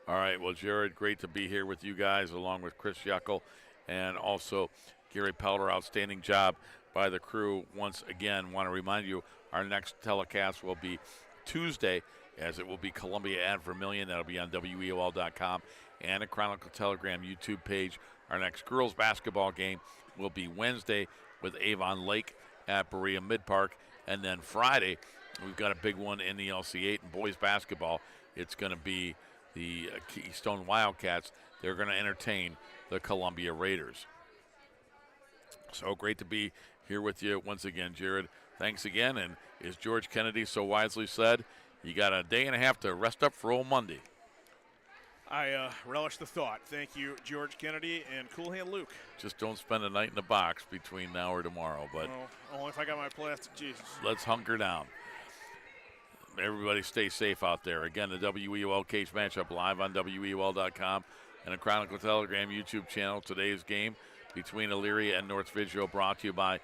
[SPEAKER 1] All right, well, Jared, great to be here with you guys, along with Chris Yuckel and also Gary Pelder. Outstanding job by the crew. Once again, want to remind you, our next telecast will be Tuesday as it will be Columbia at Vermilion. That'll be on WEOL.com and a Chronicle Telegram YouTube page. Our next girls basketball game will be Wednesday with Avon Lake at Berea Mid Park. And then Friday, we've got a big one in the LC8 and boys basketball. It's going to be the Keystone Wildcats. They're going to entertain the Columbia Raiders. So great to be here with you once again, Jared. Thanks again. And as George Kennedy so wisely said, you got a day and a half to rest up for old Monday.
[SPEAKER 11] I relish the thought. Thank you, George Kennedy and Cool Hand Luke.
[SPEAKER 1] Just don't spend a night in the box between now or tomorrow. But
[SPEAKER 11] only if I got my plastic Jesus.
[SPEAKER 1] Let's hunker down. Everybody stay safe out there. Again, the WEOL Cage matchup live on WEOL.com and a Chronicle Telegram YouTube channel. Today's game between Elyria and North Ridgeville, brought to you by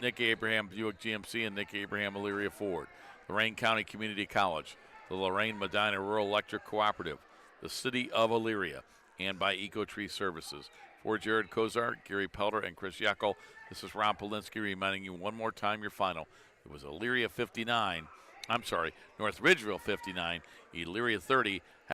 [SPEAKER 1] Nick Abraham Buick GMC and Nick Abraham Elyria Ford, Lorraine County Community College, the Lorraine Medina Rural Electric Cooperative, the City of Elyria, and by EcoTree Services. For Jared Kozar, Gary Pelter, and Chris Yeckel, this is Ron Polinsky reminding you one more time your final. It was North Ridgeville 59, Elyria 30.